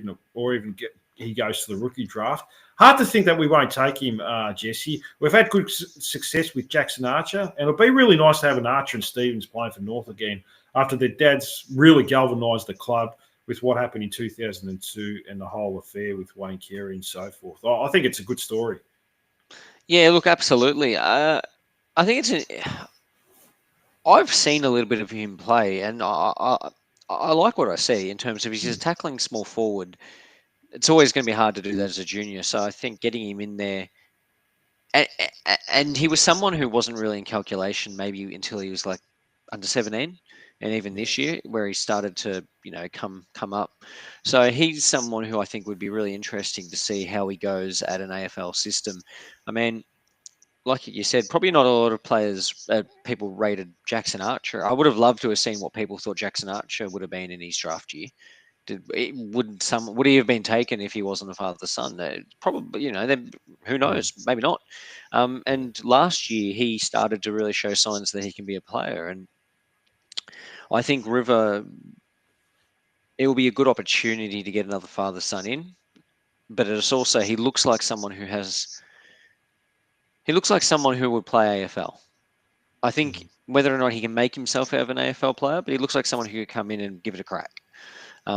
even he goes to the rookie draft. Hard to think that we won't take him, Jesse. We've had good success with Jackson Archer, and it'll be really nice to have an Archer and Stevens playing for North again after their dads really galvanised the club with what happened in 2002 and the whole affair with Wayne Carey and so forth. I think it's a good story. Yeah, look, absolutely. I think I've seen a little bit of him play, and I like what I see in terms of he's a tackling small forward. It's always going to be hard to do that as a junior. So I think getting him in there, and he was someone who wasn't really in calculation maybe until he was like under 17, and even this year where he started to come up. So he's someone who I think would be really interesting to see how he goes at an AFL system. I mean, like you said, probably not a lot of people rated Jackson Archer. I would have loved to have seen what people thought Jackson Archer would have been in his draft year. Would he have been taken if he wasn't a father's son? Probably, who knows? Maybe not. And last year he started to really show signs that he can be a player. And I think River, it will be a good opportunity to get another father's son in. But it's also, he looks like someone who would play AFL. I think whether or not he can make himself out of an AFL player, but he looks like someone who could come in and give it a crack.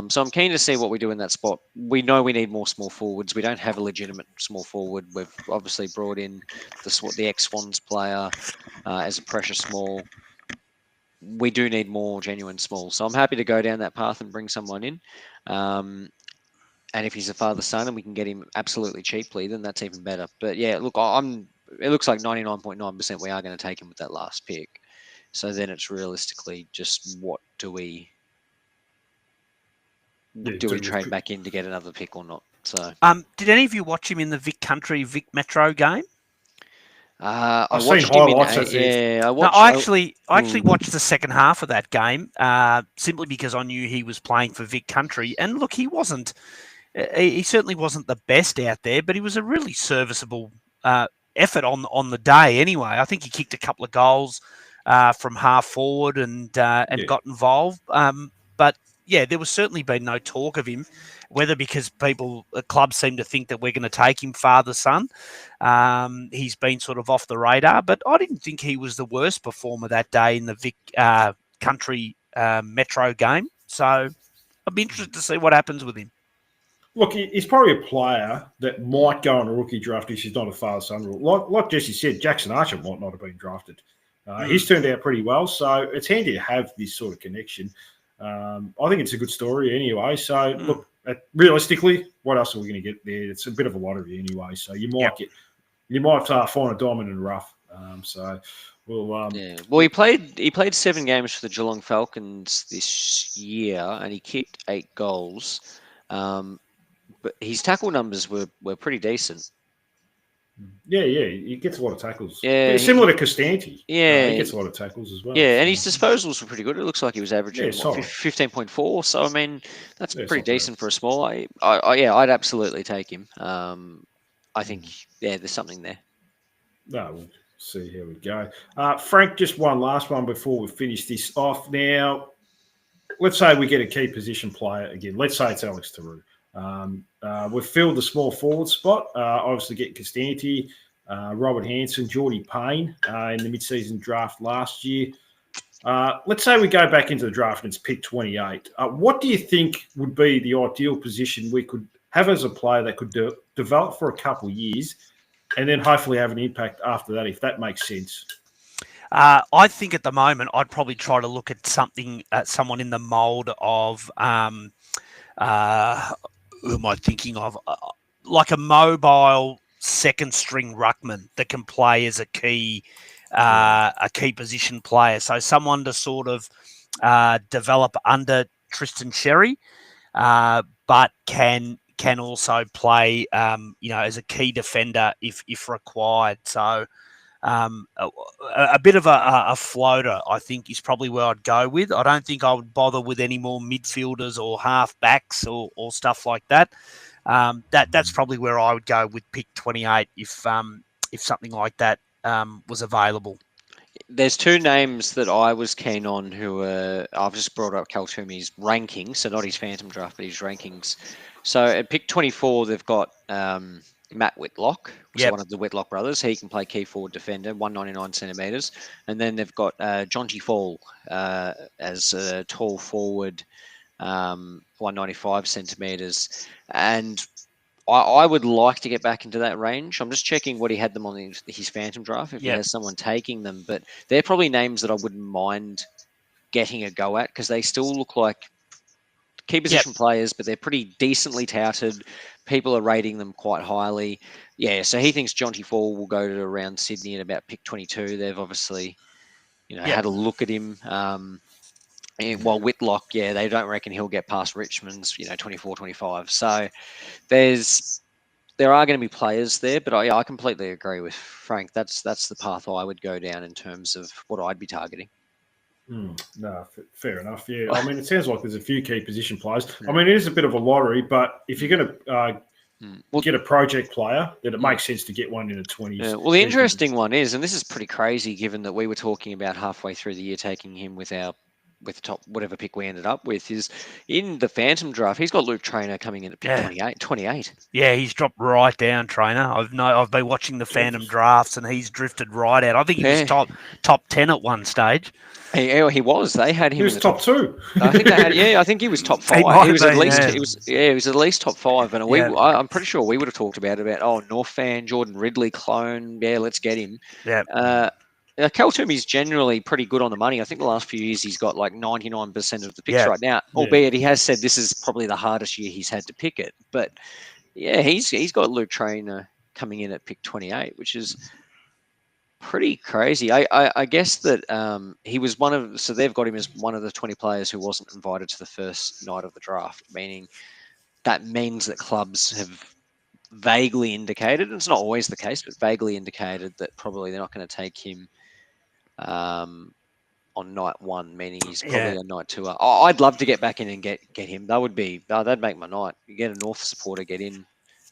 So I'm keen to see what we do in that spot. We know we need more small forwards. We don't have a legitimate small forward. We've obviously brought in the ex-Swans player as a pressure small. We do need more genuine small. So I'm happy to go down that path and bring someone in. And if he's a father's son and we can get him absolutely cheaply, then that's even better. But yeah, look, it looks like 99.9% we are going to take him with that last pick. So then it's realistically just what do we trade back in to get another pick or not? So, did any of you watch him in the Vic Country Vic Metro game? I've watched him I actually watched the second half of that game simply because I knew he was playing for Vic Country, and look, he certainly wasn't the best out there, but he was a really serviceable effort on the day. Anyway, I think he kicked a couple of goals from half forward and got involved. But yeah, there was certainly been no talk of him, whether because the club seem to think that we're going to take him father-son. He's been sort of off the radar, but I didn't think he was the worst performer that day in the Vic Country Metro game. So I'd be interested to see what happens with him. Look, he's probably a player that might go on a rookie draft if he's not a father-son rule. Like Jesse said, Jackson Archer might not have been drafted. He's turned out pretty well, so it's handy to have this sort of connection. I think it's a good story anyway. So, look, realistically, what else are we going to get there? It's a bit of a lottery anyway. So you might find a diamond in the rough. Well, he played 7 games for the Geelong Falcons this year, and he kicked 8 goals. But his tackle numbers were pretty decent. Yeah, he gets a lot of tackles. Yeah, Similar to Costanti. Yeah. He gets a lot of tackles as well. Yeah, and his disposals were pretty good. It looks like he was averaging solid. 15.4. So I mean, that's Yeah, pretty it's not bad. decent for a small. I'd absolutely take him. I think there's something there. No, we'll see how we go. Frank, just one last one before we finish this off. Now, let's say we get a key position player again. Let's say it's Alex Tarou. We've filled the small forward spot. Obviously, get Costanti, Robert Hansen, Geordie Payne in the mid-season draft last year. Let's say we go back into the draft and it's pick 28. What do you think would be the ideal position we could have as a player that could develop for a couple of years and then hopefully have an impact after that, if that makes sense? I think at the moment I'd probably try to look at someone in the mould of who am I thinking of? Like a mobile second string ruckman that can play as a key position player. So someone to sort of develop under Tristan Sherry, but can also play as a key defender if required. So a bit of a floater, I think, is probably where I'd go with. I don't think I would bother with any more midfielders or half backs or stuff like that. That's probably where I would go with pick 28 if something like that was available. There's two names that I was keen on who I've just brought up Cal Toomey's rankings, so not his Phantom draft, but his rankings. So at pick 24, they've got Matt Whitlock, one of the Whitlock brothers. He can play key forward defender, 199 centimetres. And then they've got Jonty Fall as a tall forward, 195 centimetres. And I would like to get back into that range. I'm just checking what he had them on his Phantom draft, if he has someone taking them. But they're probably names that I wouldn't mind getting a go at because they still look like key position players, but they're pretty decently touted. People are rating them quite highly. Yeah, so he thinks Jonty Fall will go to around Sydney at about pick 22. They've obviously, had a look at him. While Whitlock, they don't reckon he'll get past Richmond's, 24, 25. So there are going to be players there, but I completely agree with Frank. That's the path I would go down in terms of what I'd be targeting. No, fair enough. Yeah, I mean, it sounds like there's a few key position players. I mean, it is a bit of a lottery, but if you're going to get a project player, then it makes sense to get one in the 20s. Yeah, well, the interesting one is, and this is pretty crazy, given that we were talking about halfway through the year taking him with the top whatever pick we ended up with, is in the Phantom draft. He's got Luke Trainer coming in at pick 28. Yeah, he's dropped right down, Trainer. I've been watching the Phantom drafts, and he's drifted right out. I think he was top 10 at one stage. He was. They had him. He was in the top 2. I think they had. I think he was top 5. He was at least. He was at least top 5. And I'm pretty sure we would have talked about North fan, Jordan Ridley clone. Yeah, let's get him. Yeah. Cal Toomey's generally pretty good on the money. I think the last few years he's got like 99% of the picks right now. Albeit he has said this is probably the hardest year he's had to pick it. But yeah, he's got Luke Trainer coming in at pick 28, which is pretty crazy. I guess that he was so they've got him as one of the 20 players who wasn't invited to the first night of the draft, meaning that means that clubs have vaguely indicated, and it's not always the case, but vaguely indicated that probably they're not going to take him on night 1, meaning he's probably on night 2. I'd love to get back in and get him. That'd make my night. You get a North supporter, get in.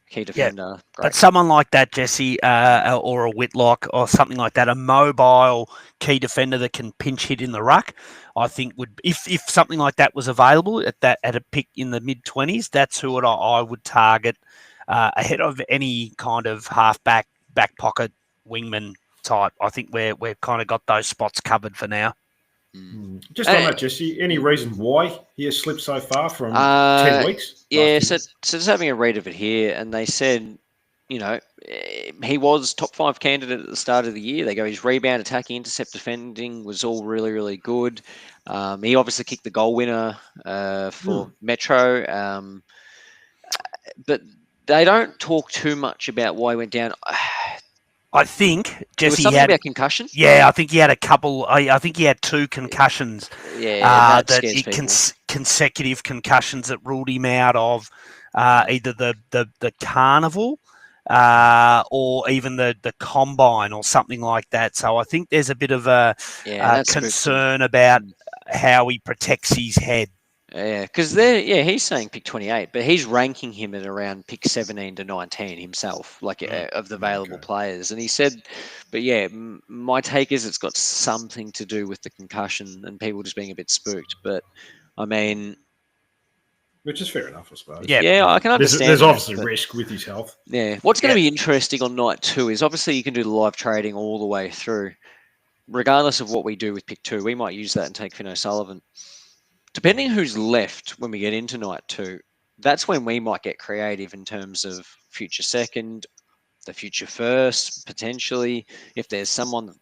Key defender. But someone like that, Jesse, or a Whitlock or something like that, a mobile key defender that can pinch hit in the ruck, I think would, if something like that was available at a pick in the mid-20s, that's who I would target ahead of any kind of half-back, back pocket, wingman type. I think we've kind of got those spots covered for now. Just on that, Jesse, any reason why he has slipped so far from 10 weeks? Yeah, so just having a read of it here, and they said, he was top 5 candidate at the start of the year. They go, his rebound, attacking, intercept, defending was all really, really good. He obviously kicked the goal winner for Metro, but they don't talk too much about why he went down. I think Jesse something about concussion. Yeah, I think he had a couple. I think he had 2 concussions. Consecutive concussions that ruled him out of either the carnival or even the combine or something like that. So I think there's a bit of a that's concern about how he protects his head. Yeah, because he's saying pick 28, but he's ranking him at around pick 17 to 19 himself, like of the available players. And he said, but yeah, my take is it's got something to do with the concussion and people just being a bit spooked. But I mean, which is fair enough, I suppose. Yeah, I can understand. There's obviously risk with his health. Yeah, what's going to be interesting on night 2 is obviously you can do the live trading all the way through. Regardless of what we do with pick 2, we might use that and take Finn O'Sullivan. Depending who's left when we get into night 2, that's when we might get creative in terms of future second, the future first, potentially. If there's someone,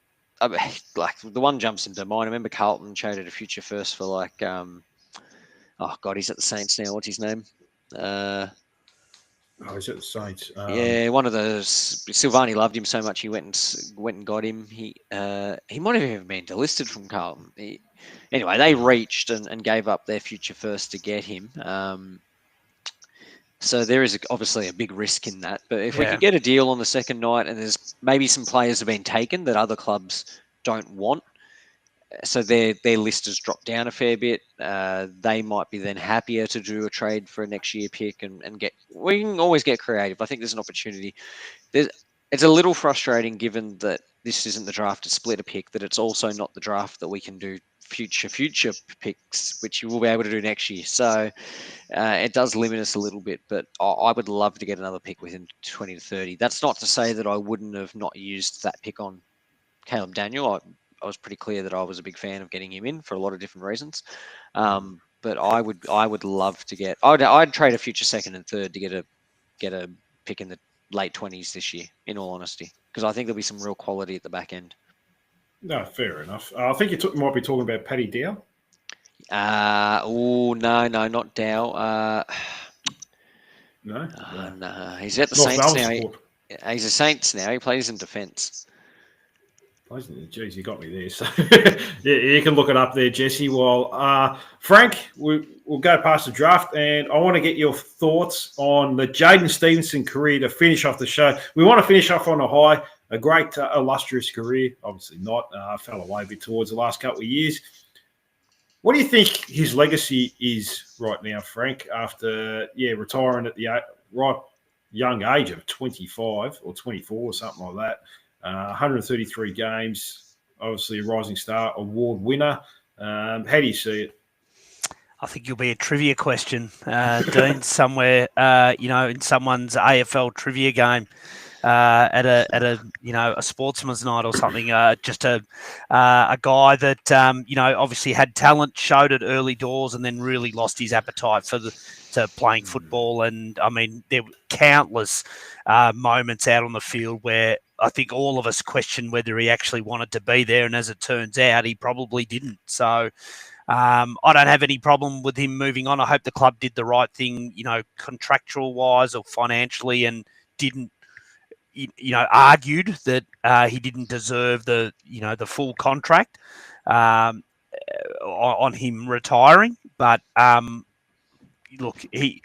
like the one jumps into mind. I remember Carlton traded a future first for like, oh God, he's at the Saints now. What's his name? He's at the Saints. Yeah, one of those. Silvani loved him so much he went and got him. He might have even been delisted from Carlton. Anyway, they reached and gave up their future first to get him. So there is obviously a big risk in that. But if we could get a deal on the second night and there's maybe some players have been taken that other clubs don't want, so their list has dropped down a fair bit, they might be then happier to do a trade for a next year pick and get. We can always get creative. I think there's an opportunity. It's a little frustrating given that this isn't the draft to split a pick, that it's also not the draft that we can do future picks, which you will be able to do next year. So it does limit us a little bit, but I would love to get another pick within 20 to 30. That's not to say that I wouldn't have not used that pick on Caleb Daniel. I was pretty clear that I was a big fan of getting him in for a lot of different reasons. But I would love to get. I'd trade a future second and third to get a pick in the late 20s this year. In all honesty, because I think there'll be some real quality at the back end. No, fair enough. I think you might be talking about Paddy Dow. No, not Dow. No. He's at the Saints now. He's a Saints now. He plays in defence. Jeez, you got me there. So yeah, you can look it up there, Jesse. Well, Frank, we'll go past the draft, and I want to get your thoughts on the Jaden Stevenson career to finish off the show. We want to finish off on a high, a great, illustrious career. Obviously not. Fell away a bit towards the last couple of years. What do you think his legacy is right now, Frank, after retiring at the right young age of 25 or 24 or something like that? 133 games, obviously a Rising Star award winner. How do you see it? I think you'll be a trivia question, Dean, somewhere, in someone's AFL trivia game at a sportsman's night or something. Just a guy that obviously had talent, showed it early doors, and then really lost his appetite to playing football. And I mean, there were countless moments out on the field where I think all of us questioned whether he actually wanted to be there, and as it turns out, he probably didn't. So I don't have any problem with him moving on. I hope the club did the right thing, contractual wise or financially, and didn't, argued that he didn't deserve the full contract on him retiring. But look, I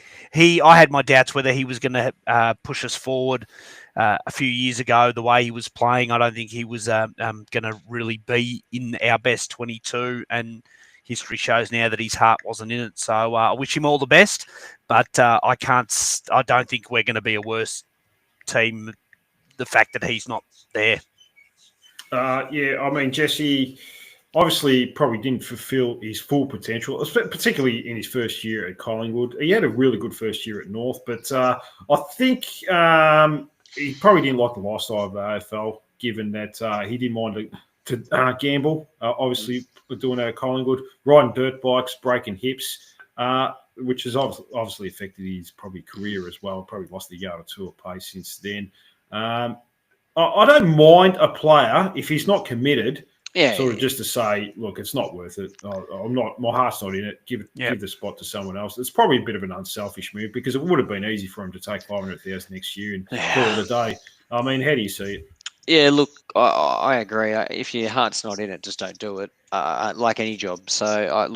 had my doubts whether he was going to push us forward. A few years ago, the way he was playing, I don't think he was going to really be in our best 22, and history shows now that his heart wasn't in it. So I wish him all the best, but I don't think we're going to be a worse team. The fact that he's not there. I mean, Jesse obviously probably didn't fulfill his full potential, particularly in his first year at Collingwood. He had a really good first year at North, but I think he probably didn't like the lifestyle of the AFL, given that he didn't mind to gamble. Obviously, doing that at Collingwood, riding dirt bikes, breaking hips, which has obviously affected his probably career as well. Probably lost a yard or two of pace since then. I don't mind a player if he's not committed. Just to say, look, it's not worth it. I'm not. My heart's not in it. Give the spot to someone else. It's probably a bit of an unselfish move because it would have been easy for him to take 500,000 next year and call it a day. I mean, how do you see it? Yeah, look, I agree. If your heart's not in it, just don't do it. Like any job. So,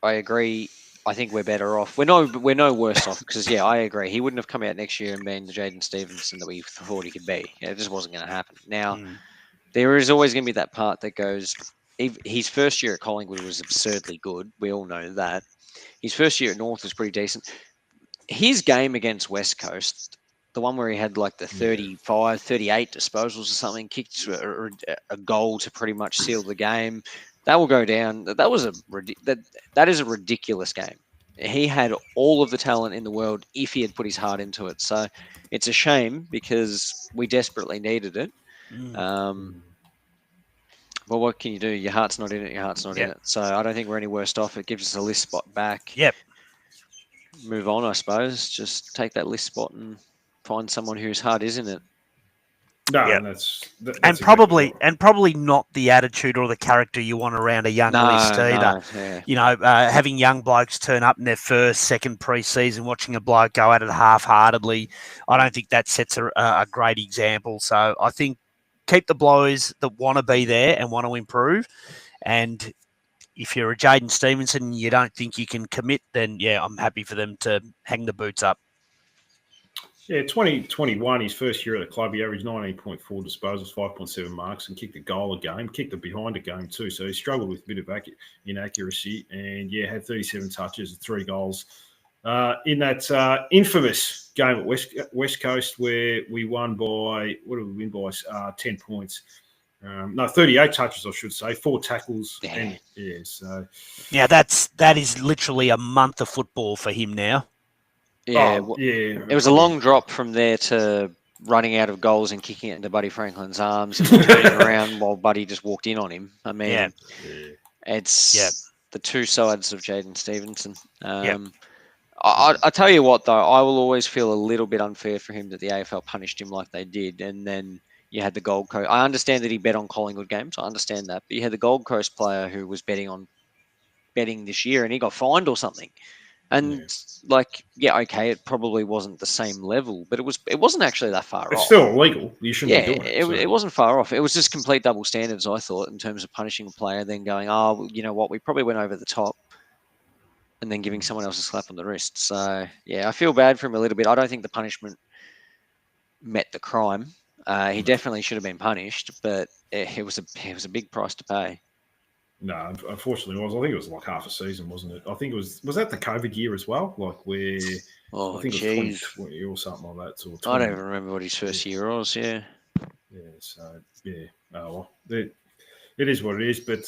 I agree. I think we're better off. We're no worse off because I agree. He wouldn't have come out next year and been the Jaden Stevenson that we thought he could be. It just wasn't going to happen. Now there is always going to be that part that goes. His first year at Collingwood was absurdly good. We all know that. His first year at North was pretty decent. His game against West Coast, the one where he had like the 35, 38 disposals or something, kicked a goal to pretty much seal the game. That will go down. That is a ridiculous game. He had all of the talent in the world if he had put his heart into it. So it's a shame because we desperately needed it. Well, what can you do? Your heart's not in it. Your heart's not in it. So I don't think we're any worse off. It gives us a list spot back. Yep. Move on, I suppose. Just take that list spot and find someone whose heart is in it. No, Yeah. that's probably not the attitude or the character you want around a young list either. You know, having young blokes turn up in their first, second pre-season, watching a bloke go at it half-heartedly, I don't think that sets a great example. So I think keep the blows that want to be there and want to improve. And if you're a Jaden Stevenson and you don't think you can commit, then, I'm happy for them to hang the boots up. Yeah, 2021, his first year at the club, he averaged 19.4 disposals, 5.7 marks, and kicked a goal a game, kicked a behind a game too. So he struggled with a bit of inaccuracy and, had 37 touches and 3 goals. In that infamous game at West Coast where we won by, 10 points. 38 touches, I should say, 4 tackles. Damn. That is literally a month of football for him now. It was a long drop from there to running out of goals and kicking it into Buddy Franklin's arms and turning around while Buddy just walked in on him. I mean, it's the two sides of Jaden Stevenson. I tell you what, though, I will always feel a little bit unfair for him that the AFL punished him like they did. And then you had the Gold Coast. I understand that he bet on Collingwood games. I understand that. But you had the Gold Coast player who was betting this year and he got fined or something. And it probably wasn't the same level, but it wasn't actually that far off. It's still illegal. You shouldn't be doing it. It wasn't far off. It was just complete double standards, I thought, in terms of punishing a player, then going, you know what, we probably went over the top, and then giving someone else a slap on the wrist. So, I feel bad for him a little bit. I don't think the punishment met the crime. He definitely should have been punished, but it was a big price to pay. No, unfortunately, I think it was like half a season, wasn't it? I think it was that the COVID year as well? Like where I think it was 2020 or something like that. Or I don't even remember what his first year was, Yeah, so, well, it is what it is. But,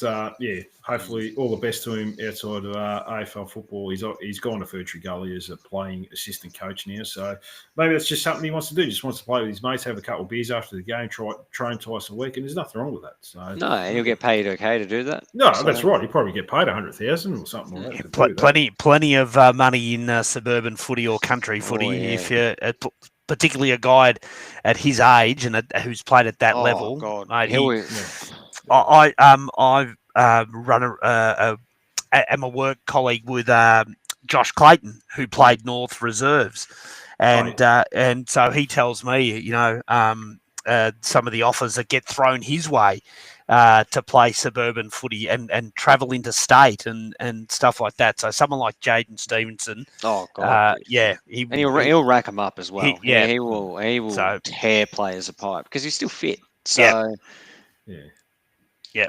hopefully all the best to him outside of AFL football. He's gone to Furtree Gully as a playing assistant coach now. So maybe that's just something he wants to do. Just wants to play with his mates, have a couple of beers after the game, train twice a week, and there's nothing wrong with that. So no, and he'll get paid okay to do that. No, that's right. He'll probably get paid $100,000 or something like that. Plenty of money in suburban footy or country footy. If you're particularly a guy at his age and who's played at that level. God. Mate, I run am a work colleague with Josh Clayton, who played North Reserves, and so he tells me, some of the offers that get thrown his way to play suburban footy and travel interstate and stuff like that. So someone like Jaden Stevenson, he'll rack them up as well. He will tear players apart because he's still fit. So I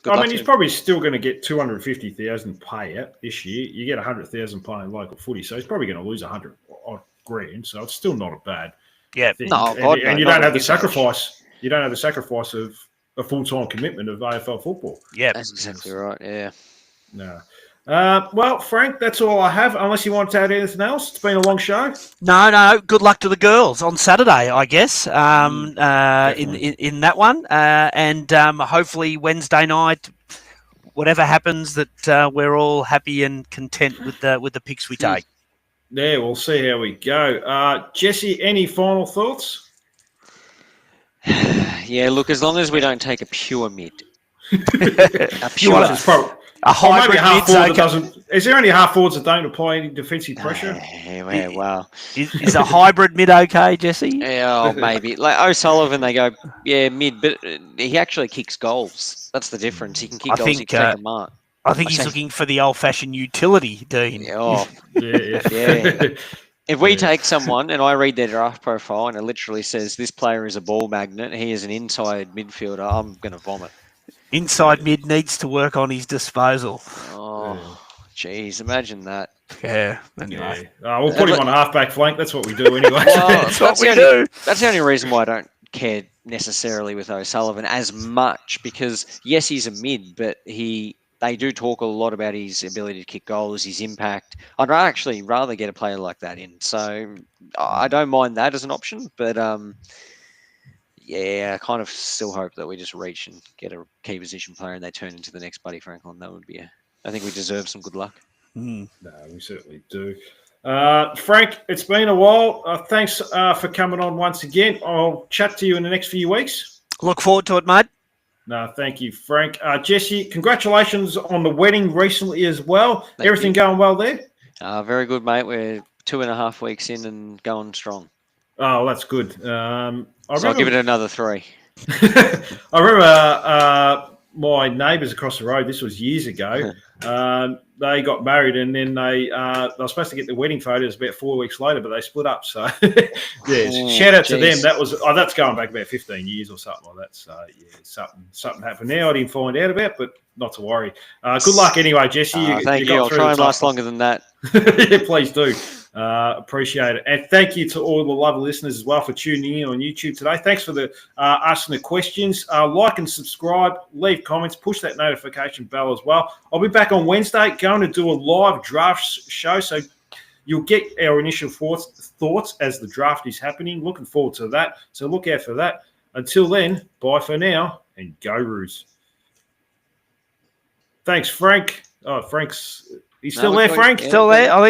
mean, he's probably still going to get 250,000 payout this year. You get 100,000 playing local footy, so he's probably going to lose 100 odd grand. So it's still not a bad thing. And you don't have the sacrifice. You don't have the sacrifice of a full-time commitment of AFL football. Yeah, that's exactly right. Yeah. No. Well, Frank, that's all I have, unless you want to add anything else. It's been a long show. No. Good luck to the girls on Saturday, I guess, in that one. And hopefully Wednesday night, whatever happens, that we're all happy and content with the picks we take. Yeah, we'll see how we go. Jesse, any final thoughts? Yeah, look, as long as we don't take a pure mid. A hybrid maybe half forward that doesn't. Is there any half forwards that don't apply any defensive pressure? Well, is a hybrid mid okay, Jesse? Yeah, maybe. Like O'Sullivan, they go, mid, but he actually kicks goals. That's the difference. He can kick goals. He can take a mark. I think I he's say- looking for the old-fashioned utility, Dean. Yeah, oh, Yeah. Yeah. if we Yeah. take someone and I read their draft profile and it literally says this player is a ball magnet, he is an inside midfielder, I'm going to vomit. Inside mid needs to work on his disposal. Oh, jeez, imagine that. Yeah. Anyway, We'll put him on a halfback flank. That's what we do anyway. Well, that's what we the do. only, that's the only reason why I don't care necessarily with O'Sullivan as much, because yes, he's a mid, but they do talk a lot about his ability to kick goals, his impact. I'd actually rather get a player like that in. So I don't mind that as an option, but yeah, I kind of still hope that we just reach and get a key position player and they turn into the next Buddy Franklin. That would be I think we deserve some good luck. No, we certainly do. Frank, it's been a while. Thanks for coming on once again. I'll chat to you in the next few weeks. Look forward to it, mate. No, thank you, Frank. Jesse, congratulations on the wedding recently as well. Thank Everything you. going well there? Very good, mate. We're 2.5 weeks in and going strong. Oh, that's good. I'll give it another 3. I remember my neighbours across the road, this was years ago, they got married and then they were supposed to get the wedding photos about 4 weeks later, but they split up. So, shout out to them. That's going back about 15 years or something like that. So, yeah, something happened there I didn't find out about, but not to worry. Good luck anyway, Jesse. Thank you. I'll try and last longer than that. Yeah, please do. Appreciate it. And thank you to all the lovely listeners as well for tuning in on YouTube today. Thanks for the asking the questions. Like and subscribe, leave comments, push that notification bell as well. I'll be back on Wednesday going to do a live draft show, so you'll get our initial thoughts as the draft is happening. Looking forward to that. So look out for that. Until then, bye for now and go Roos. Thanks, Frank. Oh, he's still there, Frank? Yeah, Still there? I think.